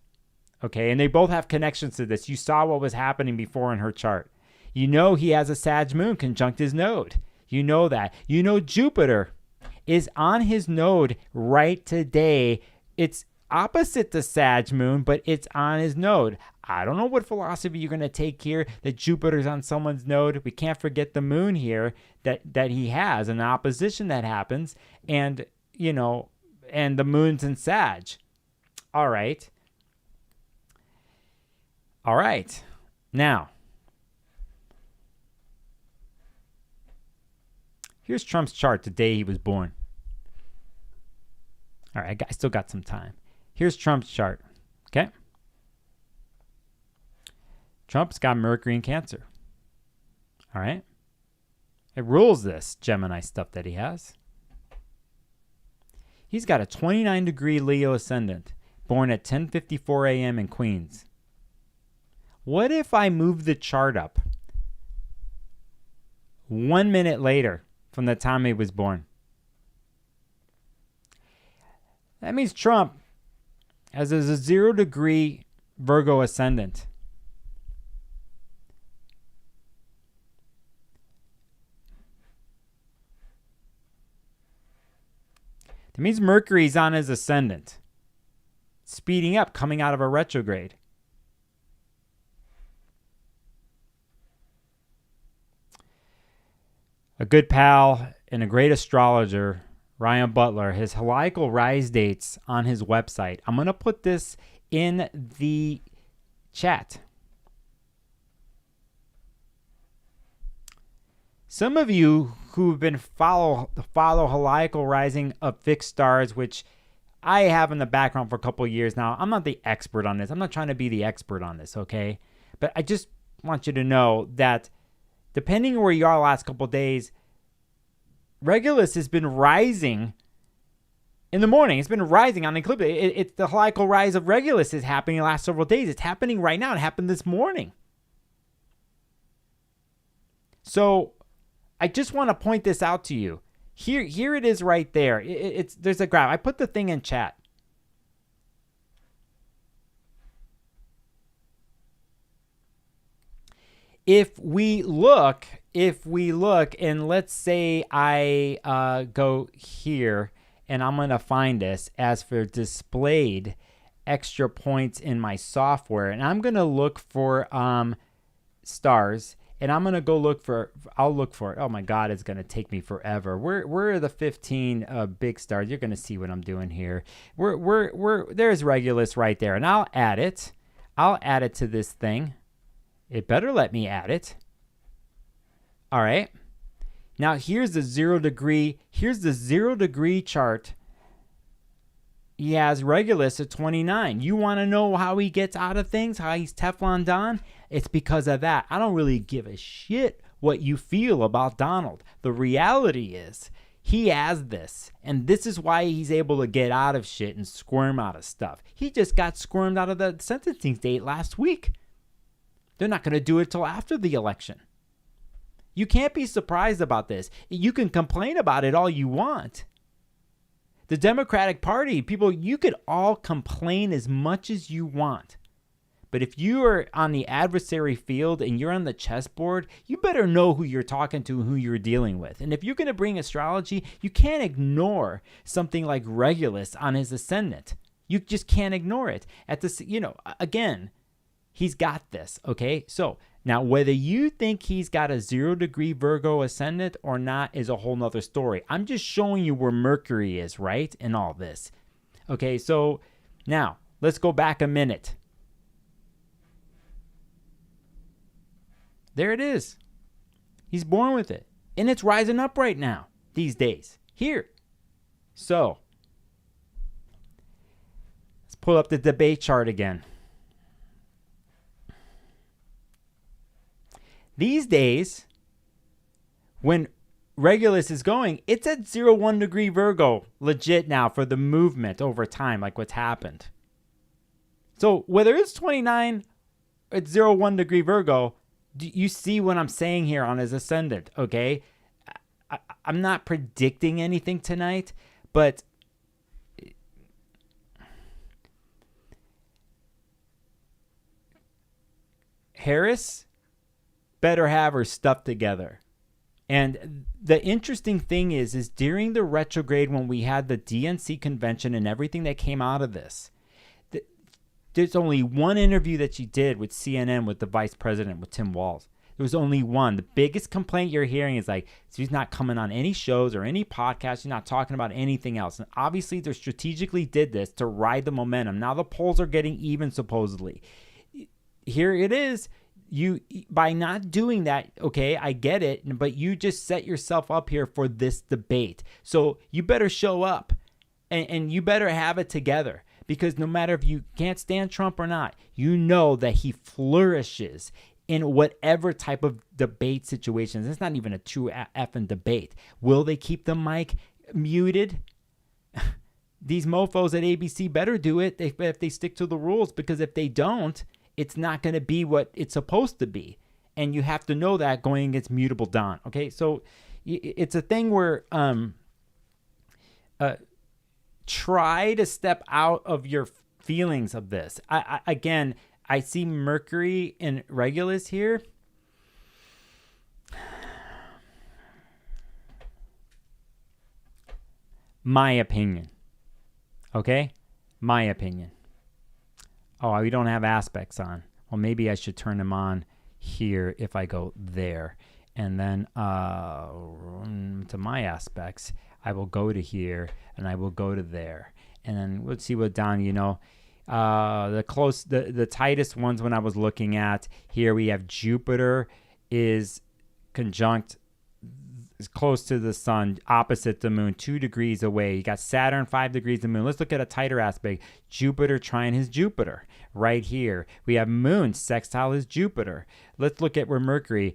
Okay, and they both have connections to this. You saw what was happening before in her chart. You know he has a Sag moon conjunct his node. You know that. You know Jupiter is on his node right today. It's opposite the Sag moon, but it's on his node. I don't know what philosophy you're going to take here that Jupiter's on someone's node. We can't forget the moon here that he has, an opposition that happens, and, you know, and the moon's in Sag. All right. All right. Now, here's Trump's chart the day he was born. All right, I still got some time. Here's Trump's chart, okay? Trump's got Mercury in Cancer. All right? It rules this Gemini stuff that he has. He's got a 29-degree Leo ascendant, born at 10:54 a.m. in Queens. What if I move the chart up 1 minute later from the time he was born? That means Trump has a 0-degree Virgo ascendant. That means Mercury's on his ascendant, speeding up, coming out of a retrograde. A good pal and a great astrologer, Ryan Butler, his heliacal rise dates on his website. I'm going to put this in the chat. Some of you who've been follow heliacal rising of fixed stars, which I have in the background for a couple of years now. I'm not the expert on this. I'm not trying to be the expert on this, okay? But I just want you to know that depending on where you are the last couple of days, Regulus has been rising in the morning. It's been rising on the eclipse. It's the heliacal rise of Regulus is happening the last several days. It's happening right now. It happened this morning. So I just want to point this out to you. Here it is right there. There's a graph. I put the thing in chat. If we look, and let's say I go here, and I'm going to find this as for displayed extra points in my software, and I'm going to look for stars, and I'm going to go I'll look for it. Oh my God, it's going to take me forever. Where are the 15 big stars? You're going to see what I'm doing here. There's Regulus right there, and I'll add it. I'll add it to this thing. It better let me add it. All right. Now here's the 0 degree. Here's the 0 degree chart. He has Regulus at 29. You want to know how he gets out of things? How he's Teflon Don? It's because of that. I don't really give a shit what you feel about Donald. The reality is he has this. And this is why he's able to get out of shit and squirm out of stuff. He just got squirmed out of the sentencing date last week. They're not going to do it till after the election. You can't be surprised about this. You can complain about it all you want. The Democratic Party, people, you could all complain as much as you want. But if you are on the adversary field and you're on the chessboard, you better know who you're talking to and who you're dealing with. And if you're going to bring astrology, you can't ignore something like Regulus on his ascendant. You just can't ignore it. At this, again, he's got this, okay? So now whether you think he's got a 0 degree Virgo ascendant or not is a whole nother story. I'm just showing you where Mercury is, right? In all this. Okay, so now let's go back a minute. There it is. He's born with it. And it's rising up right now, these days. Here. So let's pull up the debate chart again. These days, when Regulus is going, it's at 0-1 degree Virgo, legit now for the movement over time, like what's happened. So whether it's 29 or it's 0-1 degree Virgo, do you see what I'm saying here on his ascendant, okay? I'm not predicting anything tonight, but Harris better have her stuff together. And the interesting thing is during the retrograde when we had the DNC convention and everything that came out of this, there's only one interview that she did with CNN with the vice president, with Tim Walz. There was only one. The biggest complaint you're hearing is like, she's not coming on any shows or any podcasts. She's not talking about anything else. And obviously they strategically did this to ride the momentum. Now the polls are getting even, supposedly. Here it is. You, by not doing that, okay, I get it, but you just set yourself up here for this debate. So you better show up and you better have it together, because no matter if you can't stand Trump or not, you know that he flourishes in whatever type of debate situations. It's not even a true effing debate. Will they keep the mic muted? These mofos at ABC better do it if they stick to the rules, because if they don't, it's not going to be what it's supposed to be. And you have to know that going against mutable Don. Okay, so it's a thing where try to step out of your feelings of this. Again, I see Mercury in Regulus here. My opinion. Okay? My opinion. Oh, we don't have aspects on. Well, maybe I should turn them on here if I go there. And then to my aspects, I will go to here and I will go to there. And then let's see what down, the tightest ones when I was looking at here, we have Jupiter is conjunct is close to the sun, opposite the moon, 2 degrees away. You got Saturn 5 degrees the moon. Let's look at a tighter aspect. Jupiter trine his Jupiter right here. We have moon sextile his Jupiter. Let's look at where Mercury,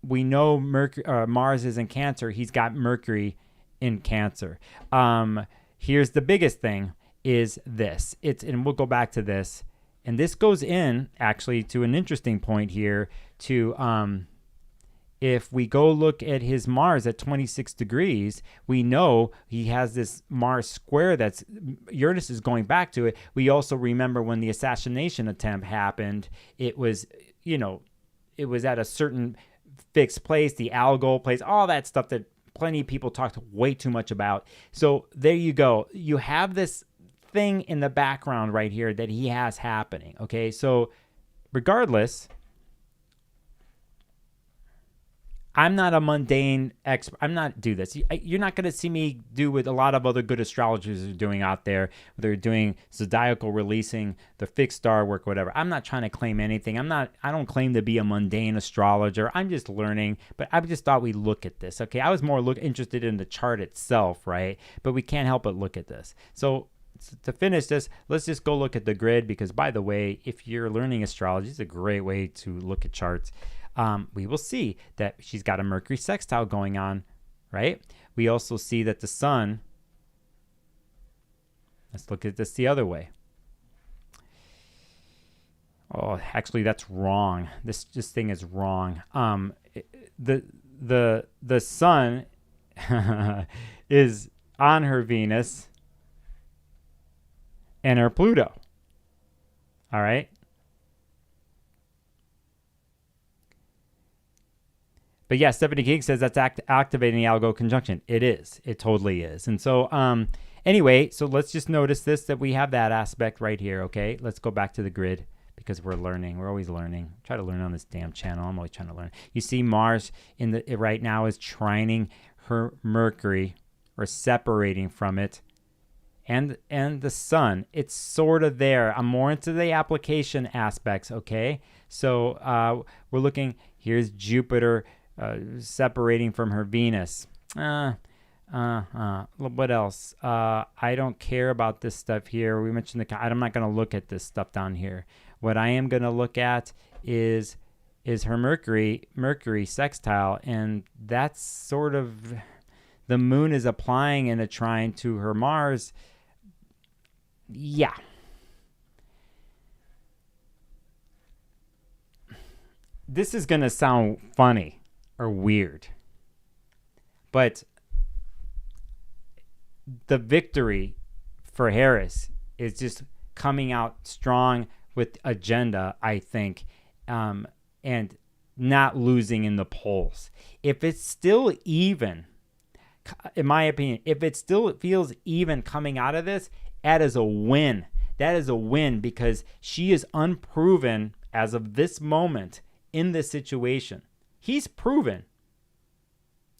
we know Mars is in Cancer. He's got Mercury in Cancer. Here's the biggest thing is this. And we'll go back to this. And this goes in actually to an interesting point here to if we go look at his Mars at 26 degrees, we know he has this Mars square that's Uranus is going back to it. We also remember when the assassination attempt happened, it was at a certain fixed place, the Algol place, all that stuff that plenty of people talked way too much about. So there you go. You have this thing in the background right here that he has happening. Okay, so regardless, I'm not a mundane expert. I'm not do this. You're not going to see me do what a lot of other good astrologers are doing out there. They're doing zodiacal releasing, the fixed star work, whatever. I'm not trying to claim anything. I don't claim to be a mundane astrologer. I'm just learning, but I just thought we'd look at this. Okay, I was more interested in the chart itself, right? But we can't help but look at this. So to finish this, let's just go look at the grid because, by the way, if you're learning astrology, it's a great way to look at charts. We will see that she's got a Mercury sextile going on, right? We also see that the sun, let's look at this the other way. Oh, actually, that's wrong. This thing is wrong. The sun is on her Venus and her Pluto. All right. But yeah, Stephanie King says that's activating the Algol conjunction. It is. It totally is. And so anyway, so let's just notice this, that we have that aspect right here, okay? Let's go back to the grid because we're learning. We're always learning. Try to learn on this damn channel. I'm always trying to learn. You see Mars right now is trining her Mercury or separating from it. And the sun, it's sort of there. I'm more into the application aspects, okay? So we're looking, here's Jupiter separating from her Venus. What else? I don't care about this stuff here. We mentioned I'm not going to look at this stuff down here. What I am going to look at is her Mercury sextile, and that's sort of the moon is applying in a trine to her Mars. Yeah. This is going to sound funny or weird, but the victory for Harris is just coming out strong with agenda, I think, and not losing in the polls. If it's still even, in my opinion, if it still feels even coming out of this, that is a win. That is a win because she is unproven as of this moment in this situation. He's proven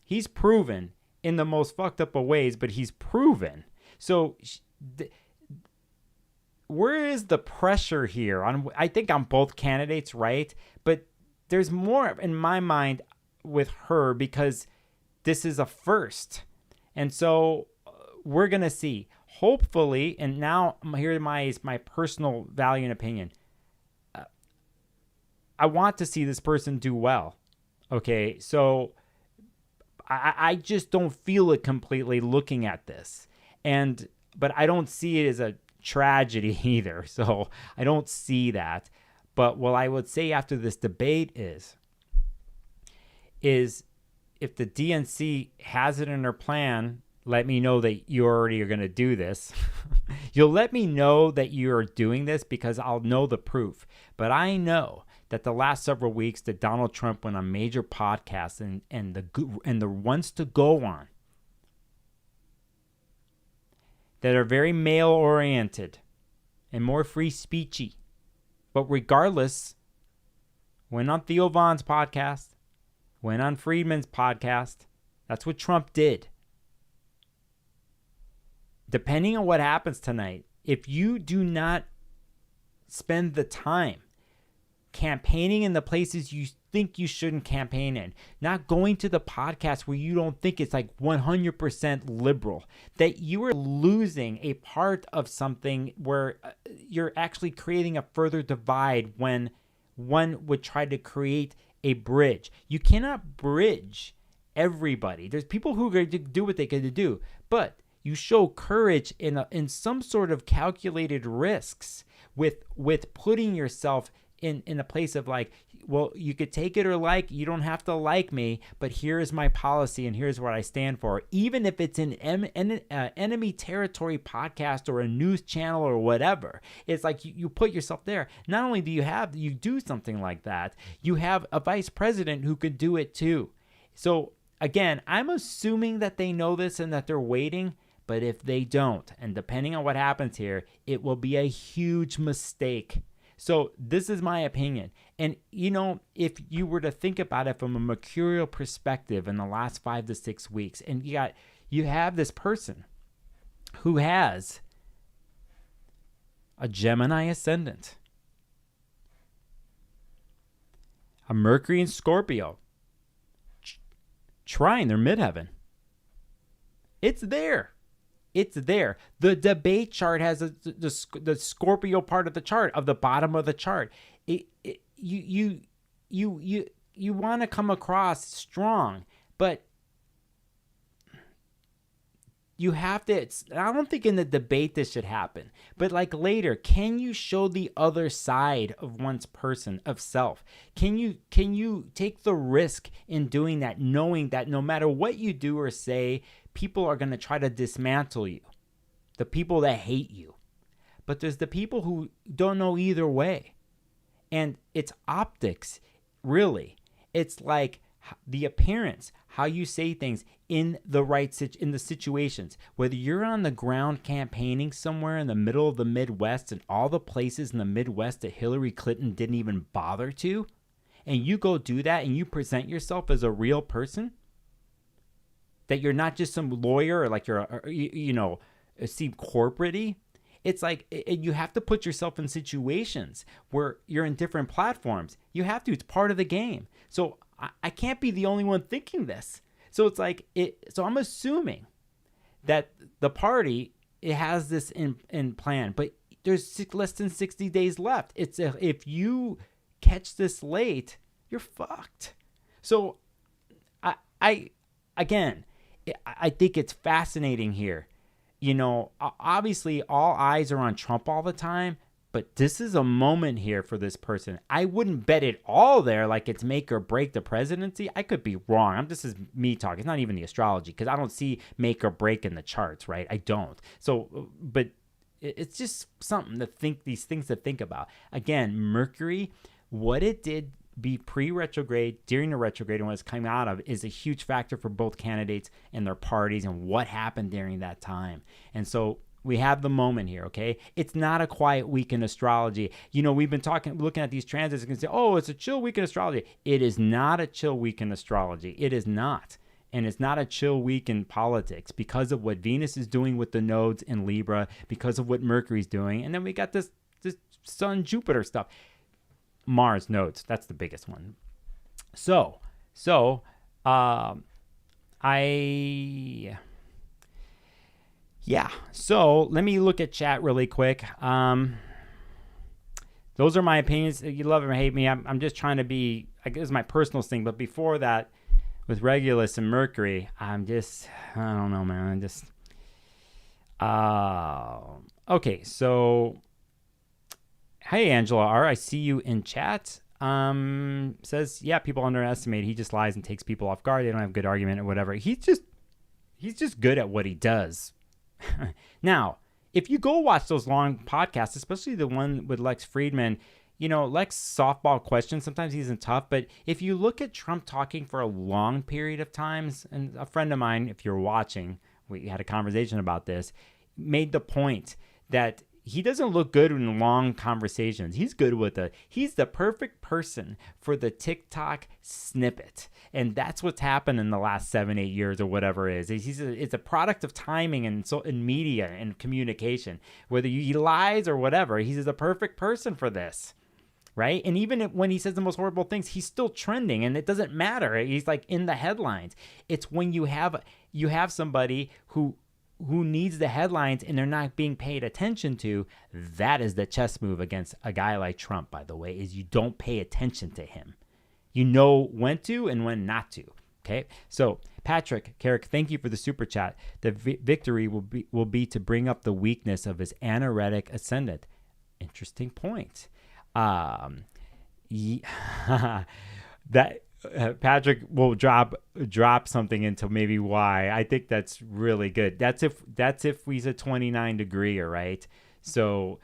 in the most fucked up of ways, but he's proven. So where is the pressure here? I think on both candidates, right? But there's more in my mind with her because this is a first. And so we're going to see. Hopefully, and now here's my personal value and opinion. I want to see this person do well. Okay, so I just don't feel it completely looking at this. But I don't see it as a tragedy either. So I don't see that. But what I would say after this debate is if the DNC has it in their plan, let me know that you already are going to do this. You'll let me know that you are doing this because I'll know the proof. But I know that the last several weeks that Donald Trump went on major podcasts and the ones to go on that are very male-oriented and more free speechy. But regardless, went on Theo Vaughn's podcast, went on Friedman's podcast. That's what Trump did. Depending on what happens tonight, if you do not spend the time campaigning in the places you think you shouldn't campaign in, not going to the podcast where you don't think it's like 100% liberal, that you are losing a part of something where you're actually creating a further divide when one would try to create a bridge. You cannot bridge everybody. There's people who are going to do what they got to do, but you show courage in some sort of calculated risks with putting yourself in a place of like, well, you could take it or like, you don't have to like me, but here's my policy and here's what I stand for. Even if it's an enemy territory podcast or a news channel or whatever, it's like you put yourself there. Not only do you do something like that, you have a vice president who could do it too. So again, I'm assuming that they know this and that they're waiting. But if they don't, and depending on what happens here, it will be a huge mistake. So this is my opinion. And, if you were to think about it from a mercurial perspective in the last 5 to 6 weeks, and you have this person who has a Gemini ascendant, a Mercury in Scorpio, trine their midheaven. It's there. It's there. The debate chart has the Scorpio part of the chart, of the bottom of the chart. You want to come across strong, but you have to. I don't think in the debate this should happen, but like later, can you show the other side of one's person, of self? Can you take the risk in doing that, knowing that no matter what you do or say, people are going to try to dismantle you, the people that hate you. But there's the people who don't know either way. And it's optics, really. It's like the appearance, how you say things in the situations. Whether you're on the ground campaigning somewhere in the middle of the Midwest and all the places in the Midwest that Hillary Clinton didn't even bother to, and you go do that and you present yourself as a real person, that you're not just some lawyer or like seem corporate-y. It's like you have to put yourself in situations where you're in different platforms. You have to. It's part of the game. So I can't be the only one thinking this. So it's like so I'm assuming that the party, it has this in plan, but there's less than 60 days left. If you catch this late, you're fucked. So I think it's fascinating here. Obviously all eyes are on Trump all the time, but this is a moment here for this person. I wouldn't bet it all there like it's make or break the presidency. I could be wrong. This is me talking. It's not even the astrology, because I don't see make or break in the charts, right? I don't. So, but it's just something to think, these things to think about. Again, Mercury, what it did be pre-retrograde, during the retrograde, and what it's coming out of is a huge factor for both candidates and their parties and what happened during that time. And so we have the moment here, okay? It's not a quiet week in astrology. We've been looking at these transits and can say, oh, it's a chill week in astrology. It is not a chill week in astrology. It is not. And it's not a chill week in politics because of what Venus is doing with the nodes in Libra, because of what Mercury's doing. And then we got this Sun-Jupiter stuff. Mars nodes, that's the biggest one. So let me look at chat really quick. Those are my opinions. You love or hate me. I'm just trying to be, I guess, my personal thing. But before that, with Regulus and Mercury, I don't know, man. Okay, so hey, Angela R., I see you in chat. Says, yeah, people underestimate. He just lies and takes people off guard. They don't have a good argument or whatever. He's just good at what he does. Now, if you go watch those long podcasts, especially the one with Lex Friedman, Lex softball questions, sometimes he isn't tough, but if you look at Trump talking for a long period of times, and a friend of mine, if you're watching, we had a conversation about this, made the point that he doesn't look good in long conversations. He's good with he's the perfect person for the TikTok snippet. And that's what's happened in the last 7-8 years or whatever it is. It's a product of timing and media and communication. Whether he lies or whatever, he's the perfect person for this. Right? And even when he says the most horrible things, he's still trending, and it doesn't matter. He's like in the headlines. It's when you have somebody who needs the headlines and they're not being paid attention to. That is the chess move against a guy like Trump, by the way, is you don't pay attention to him. You know when to and when not to. Okay, so Patrick Carrick, thank you for the super chat. The victory will be to bring up the weakness of his anoretic ascendant. Interesting point. That Patrick will drop something into maybe why. I think that's really good. That's if he's a 29 degreeer, right? So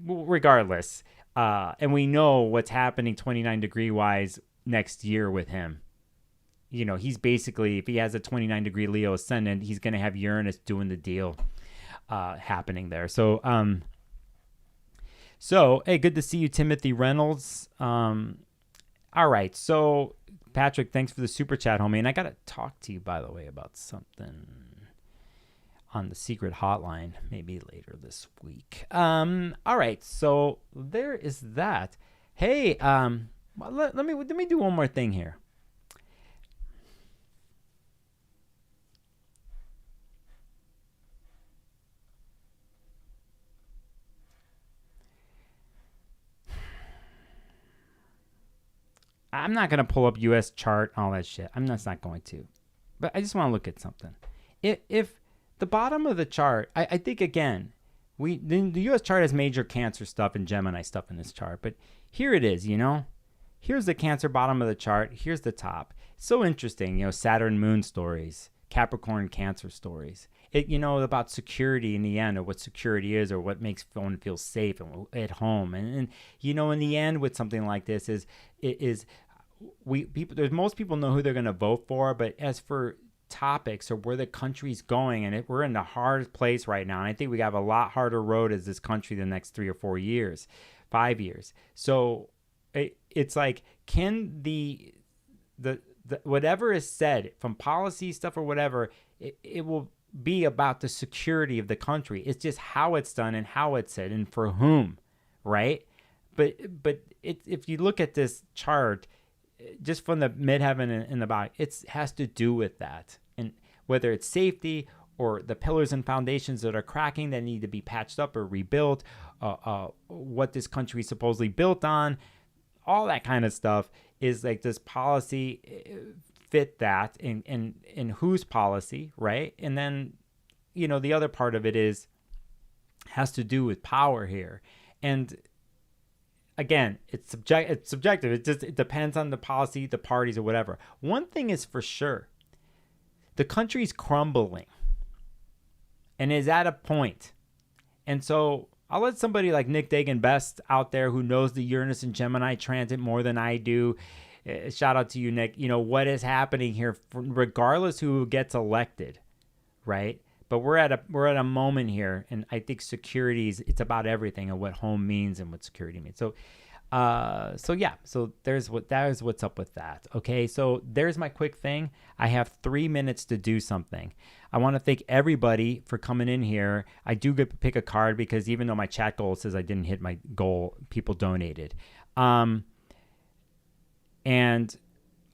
regardless, and we know what's happening 29 degree wise next year with him. You know, he's basically, if he has a 29 degree Leo ascendant, he's going to have Uranus doing the deal happening there. So, hey, good to see you, Timothy Reynolds. All right, so Patrick, thanks for the super chat, homie. And I got to talk to you, by the way, about something on the secret hotline maybe later this week. All right, so there is that. Hey, let me do one more thing here. I'm not going to pull up U.S. chart, all that shit. I'm just not going to. But I just want to look at something. If the bottom of the chart, I think, again, the U.S. chart has major Cancer stuff and Gemini stuff in this chart. But here it is, you know. Here's the Cancer bottom of the chart. Here's the top. It's so interesting, you know, Saturn moon stories, Capricorn Cancer stories. About security in the end, or what security is, or what makes one feel safe and at home. And in the end, with something like this there's most people know who they're going to vote for, but as for topics or where the country's going, and we're in the hardest place right now, and I think we have a lot harder road as this country the next 3 or 4 years, 5 years. So it's like, can the whatever is said from policy stuff or whatever, it will be about the security of the country. It's just how it's done and how it's said and for whom, right? But if you look at this chart, just from the midheaven and the bottom, it has to do with that. And whether it's safety or the pillars and foundations that are cracking that need to be patched up or rebuilt, what this country is supposedly built on, all that kind of stuff is like, this policy fit that in whose policy, right? And then, the other part of it has to do with power here. And again, it's subjective. It depends on the policy, the parties, or whatever. One thing is for sure, the country's crumbling and is at a point. And so I'll let somebody like Nick Dagan Best out there, who knows the Uranus and Gemini transit more than I do. Shout out to you, Nick. What is happening here, regardless who gets elected, right? But we're at a moment here, and I think it's about everything and what home means and what security means. So there's what's up with that. Okay, so there's my quick thing. I have 3 minutes to do something. I want to thank everybody for coming in here. I do get to pick a card because even though my chat goal says I didn't hit my goal, people donated. And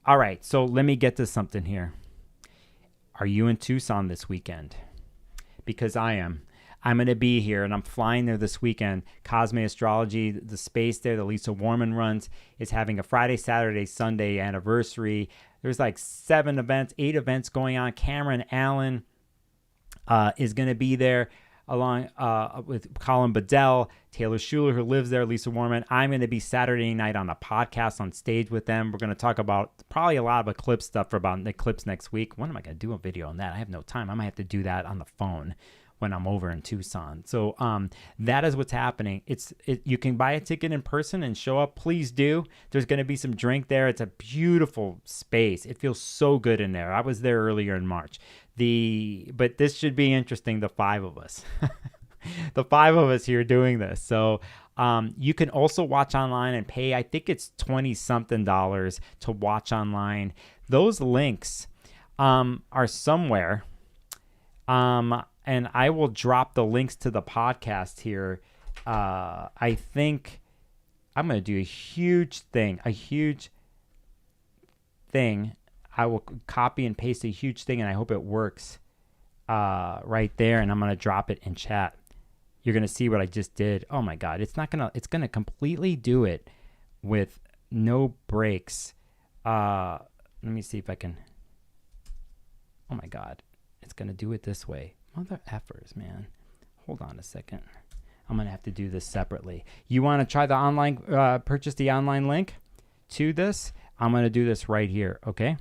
all right, so let me get to something here. Are you in Tucson this weekend? Because I am. I'm going to be here, and I'm flying there this weekend. Cosme Astrology, the space there that Lisa Warman runs, is having a Friday, Saturday, Sunday anniversary. There's like 8 events going on. Cameron Allen is going to be there, along with Colin Bedell, Taylor Schuler, who lives there, Lisa Warman. I'm going to be Saturday night on a podcast on stage with them. We're going to talk about probably a lot of eclipse stuff about the eclipse next week. When am I going to do a video on that? I have no time. I might have to do that on the phone when I'm over in Tucson. So that is what's happening. You can buy a ticket in person and show up. Please do. There's going to be some drink there. It's a beautiful space. It feels so good in there. I was there earlier in March. But this should be interesting, the 5 of us. The 5 of us here doing this. So you can also watch online and pay, I think it's $20-something to watch online. Those links are somewhere. And I will drop the links to the podcast here. I think I'm going to do a huge thing. I will copy and paste a huge thing, and I hope it works right there. And I'm going to drop it in chat. You're going to see what I just did. Oh my God. It's going to completely do it with no breaks. Let me see if I can. Oh my God. It's going to do it this way. Mother effers, man. Hold on a second. I'm going to have to do this separately. You want to try the online, purchase the online link to this? I'm going to do this right here, okay?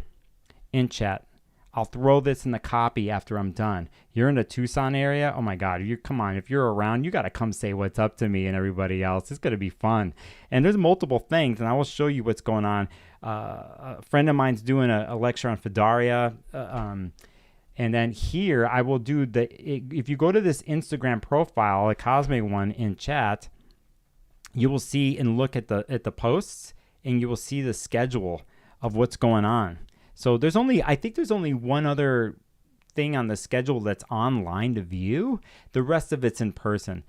In chat. I'll throw this in the copy after I'm done. You're in the Tucson area? Oh my God, come on. If you're around, you got to come say what's up to me and everybody else. It's going to be fun. And there's multiple things, and I will show you what's going on. A friend of mine's doing a lecture on Fedaria. And then here I will do if you go to this Instagram profile, a cosmic one in chat, you will see and look at the posts, and you will see the schedule of what's going on. So I think there's only one other thing on the schedule that's online to view. The rest of it's in person.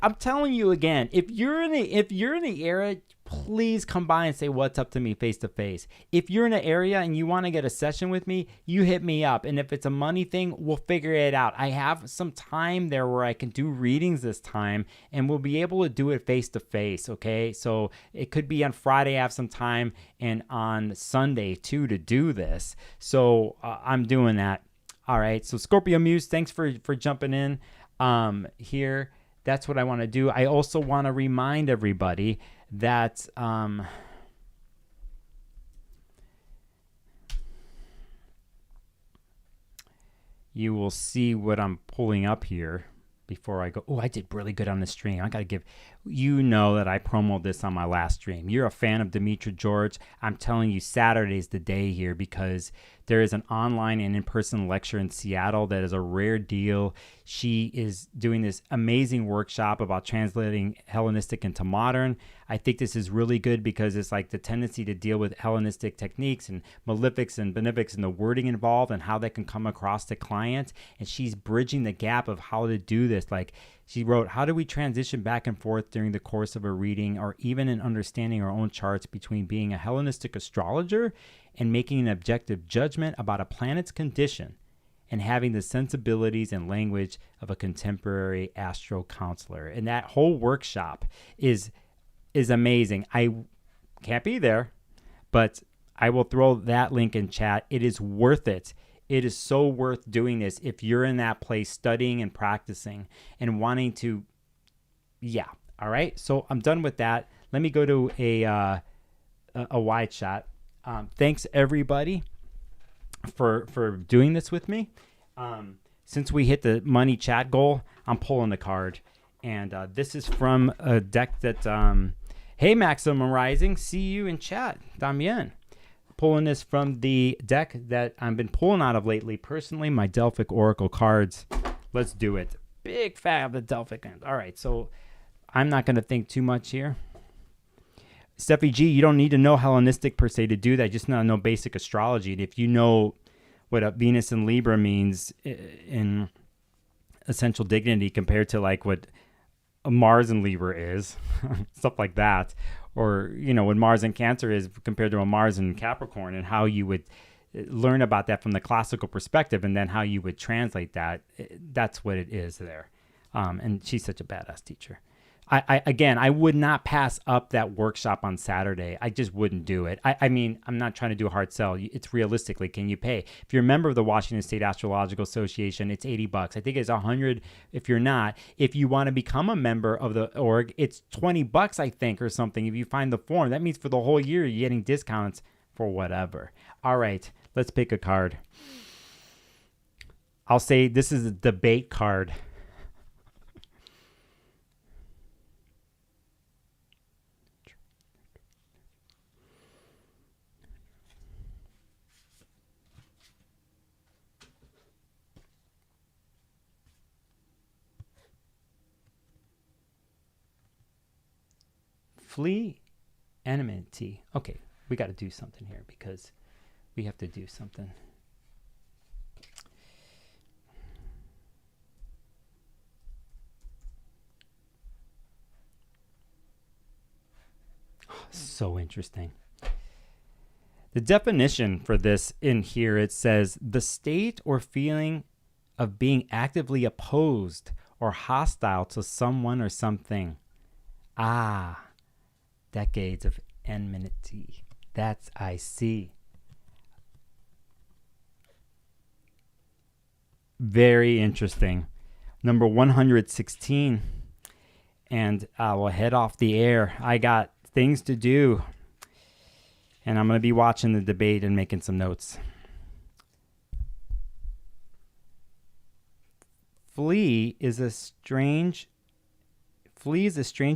I'm telling you again, if you're in the area, please come by and say what's up to me face to face. If you're in an area and you want to get a session with me, you hit me up. And if it's a money thing, we'll figure it out. I have some time there where I can do readings this time, and we'll be able to do it face to face. Okay. So it could be on Friday, I have some time, and on Sunday too to do this. So I'm doing that. All right. So Scorpio Muse, thanks for jumping in here. That's what I want to do. I also want to remind everybody that you will see what I'm pulling up here before I go. Oh, I did really good on the stream. I got to that I promoted this on my last stream. You're a fan of Demetra George. I'm telling you, Saturday's the day here, because there is an online and in-person lecture in Seattle that is a rare deal. She is doing this amazing workshop about translating Hellenistic into modern. I think this is really good because it's like the tendency to deal with Hellenistic techniques and malefics and benefics and the wording involved and how that can come across to clients. And she's bridging the gap of how to do this. Like she wrote, how do we transition back and forth during the course of a reading, or even in understanding our own charts, between being a Hellenistic astrologer and making an objective judgment about a planet's condition and having the sensibilities and language of a contemporary astro counselor. And that whole workshop is amazing. I can't be there, but I will throw that link in chat. It is worth it. It is so worth doing this if you're in that place studying and practicing and wanting to. Yeah. All right. So I'm done with that. Let me go to a wide shot. Thanks everybody for doing this with me. Since we hit the money chat goal, I'm pulling the card, and this is from a deck that. Hey, Maximum Rising, see you in chat. Damien. Pulling this from the deck that I've been pulling out of lately. Personally, my Delphic Oracle cards. Let's do it. Big fan of the Delphic. All right, so I'm not going to think too much here. Steffi G, you don't need to know Hellenistic per se to do that. Just know basic astrology. And if you know what a Venus and Libra means in essential dignity compared to like what a Mars and Libra is, stuff like that, or what Mars and Cancer is compared to a Mars and Capricorn, and how you would learn about that from the classical perspective, and then how you would translate that. That's what it is there. And she's such a badass teacher. I would not pass up that workshop on Saturday. I just wouldn't do it. I mean, I'm not trying to do a hard sell. It's realistically, can you pay? If you're a member of the Washington State Astrological Association, it's $80. I think it's $100 if you're not. If you want to become a member of the org, it's $20, I think, or something. If you find the form, that means for the whole year, you're getting discounts for whatever. All right, let's pick a card. I'll say this is a debate card. Flee enmity. Okay, we got to do something here because we have to do something. So interesting. The definition for this in here, it says the state or feeling of being actively opposed or hostile to someone or something. Decades of enmity. That's I see. Very interesting. Number 116. And I will head off the air. I got things to do. And I'm going to be watching the debate and making some notes. Flee is a strange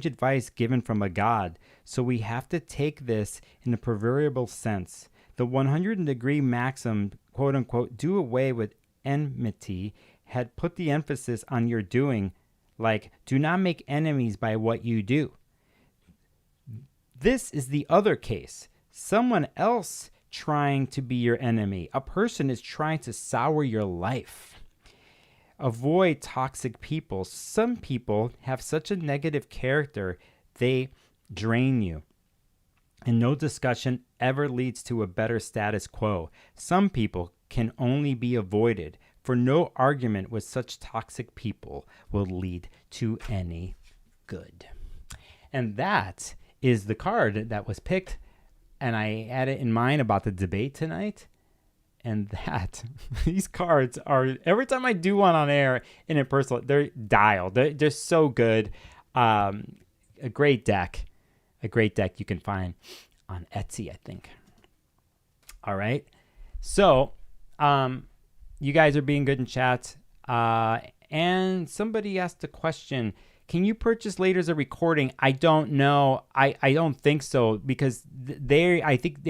advice given from a god. So we have to take this in the proverbial sense. The 100-degree maxim, quote unquote, do away with enmity, had put the emphasis on your doing, like, do not make enemies by what you do. This is the other case. Someone else trying to be your enemy. A person is trying to sour your life. Avoid toxic people. Some people have such a negative character, they drain you. And no discussion ever leads to a better status quo. Some people can only be avoided, for no argument with such toxic people will lead to any good. And that is the card that was picked. And I had it in mind about the debate tonight. And that, these cards are, every time I do one on air and in person, they're dialed. They're so good. A great deck you can find on Etsy, I think. All right. So, you guys are being good in chat. And somebody asked a question. Can you purchase later as a recording? I don't know. I don't think so, because I think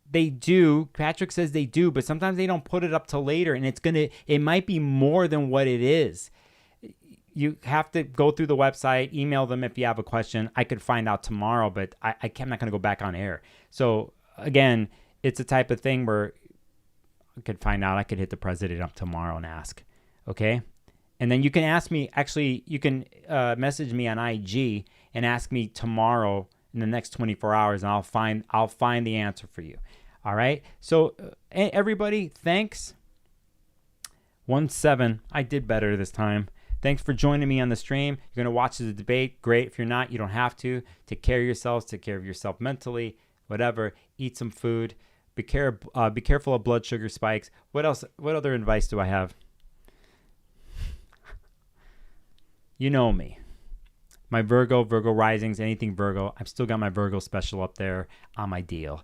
they do. Patrick says they do, but sometimes they don't put it up till later, and it might be more than what it is. You have to go through the website, email them if you have a question. I could find out tomorrow, but I'm not going to go back on air. So again, it's a type of thing where I could find out. I could hit the president up tomorrow and ask. Okay. And then you can ask me, actually, you can message me on IG and ask me tomorrow in the next 24 hours, and I'll find the answer for you. All right. So everybody, thanks. 1-7. I did better this time. Thanks for joining me on the stream. You're going to watch the debate. Great. If you're not, you don't have to. Take care of yourselves. Take care of yourself mentally, whatever. Eat some food. Be careful of blood sugar spikes. What else? What other advice do I have? You know me. My Virgo risings, anything Virgo. I've still got my Virgo special up there on my deal.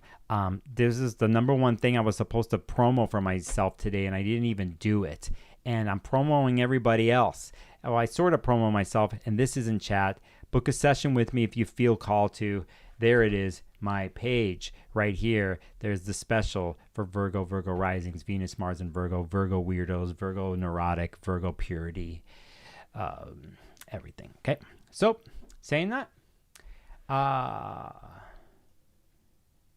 This is the number one thing I was supposed to promo for myself today, and I didn't even do it. And I'm promoting everybody else. Well, I sort of promo myself, and this is in chat. Book a session with me if you feel called to. There it is, my page right here. There's the special for Virgo risings, Venus, Mars, and Virgo weirdos, Virgo neurotic, Virgo purity. Everything. Okay. So, saying that,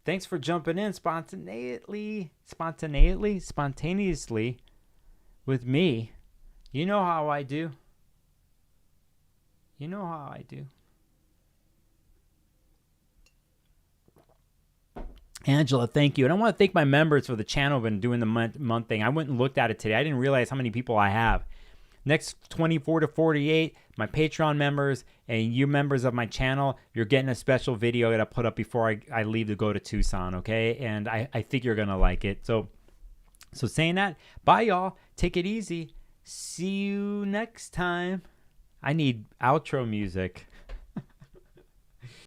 thanks for jumping in spontaneously with me. You know how I do. Angela, thank you. And I want to thank my members for the channel and doing the month thing. I went and looked at it today. I didn't realize how many people I have. Next 24 to 48, my Patreon members and you members of my channel, you're getting a special video that I put up before I leave to go to Tucson, okay? And I think you're going to like it. So saying that, bye, y'all. Take it easy. See you next time. I need outro music.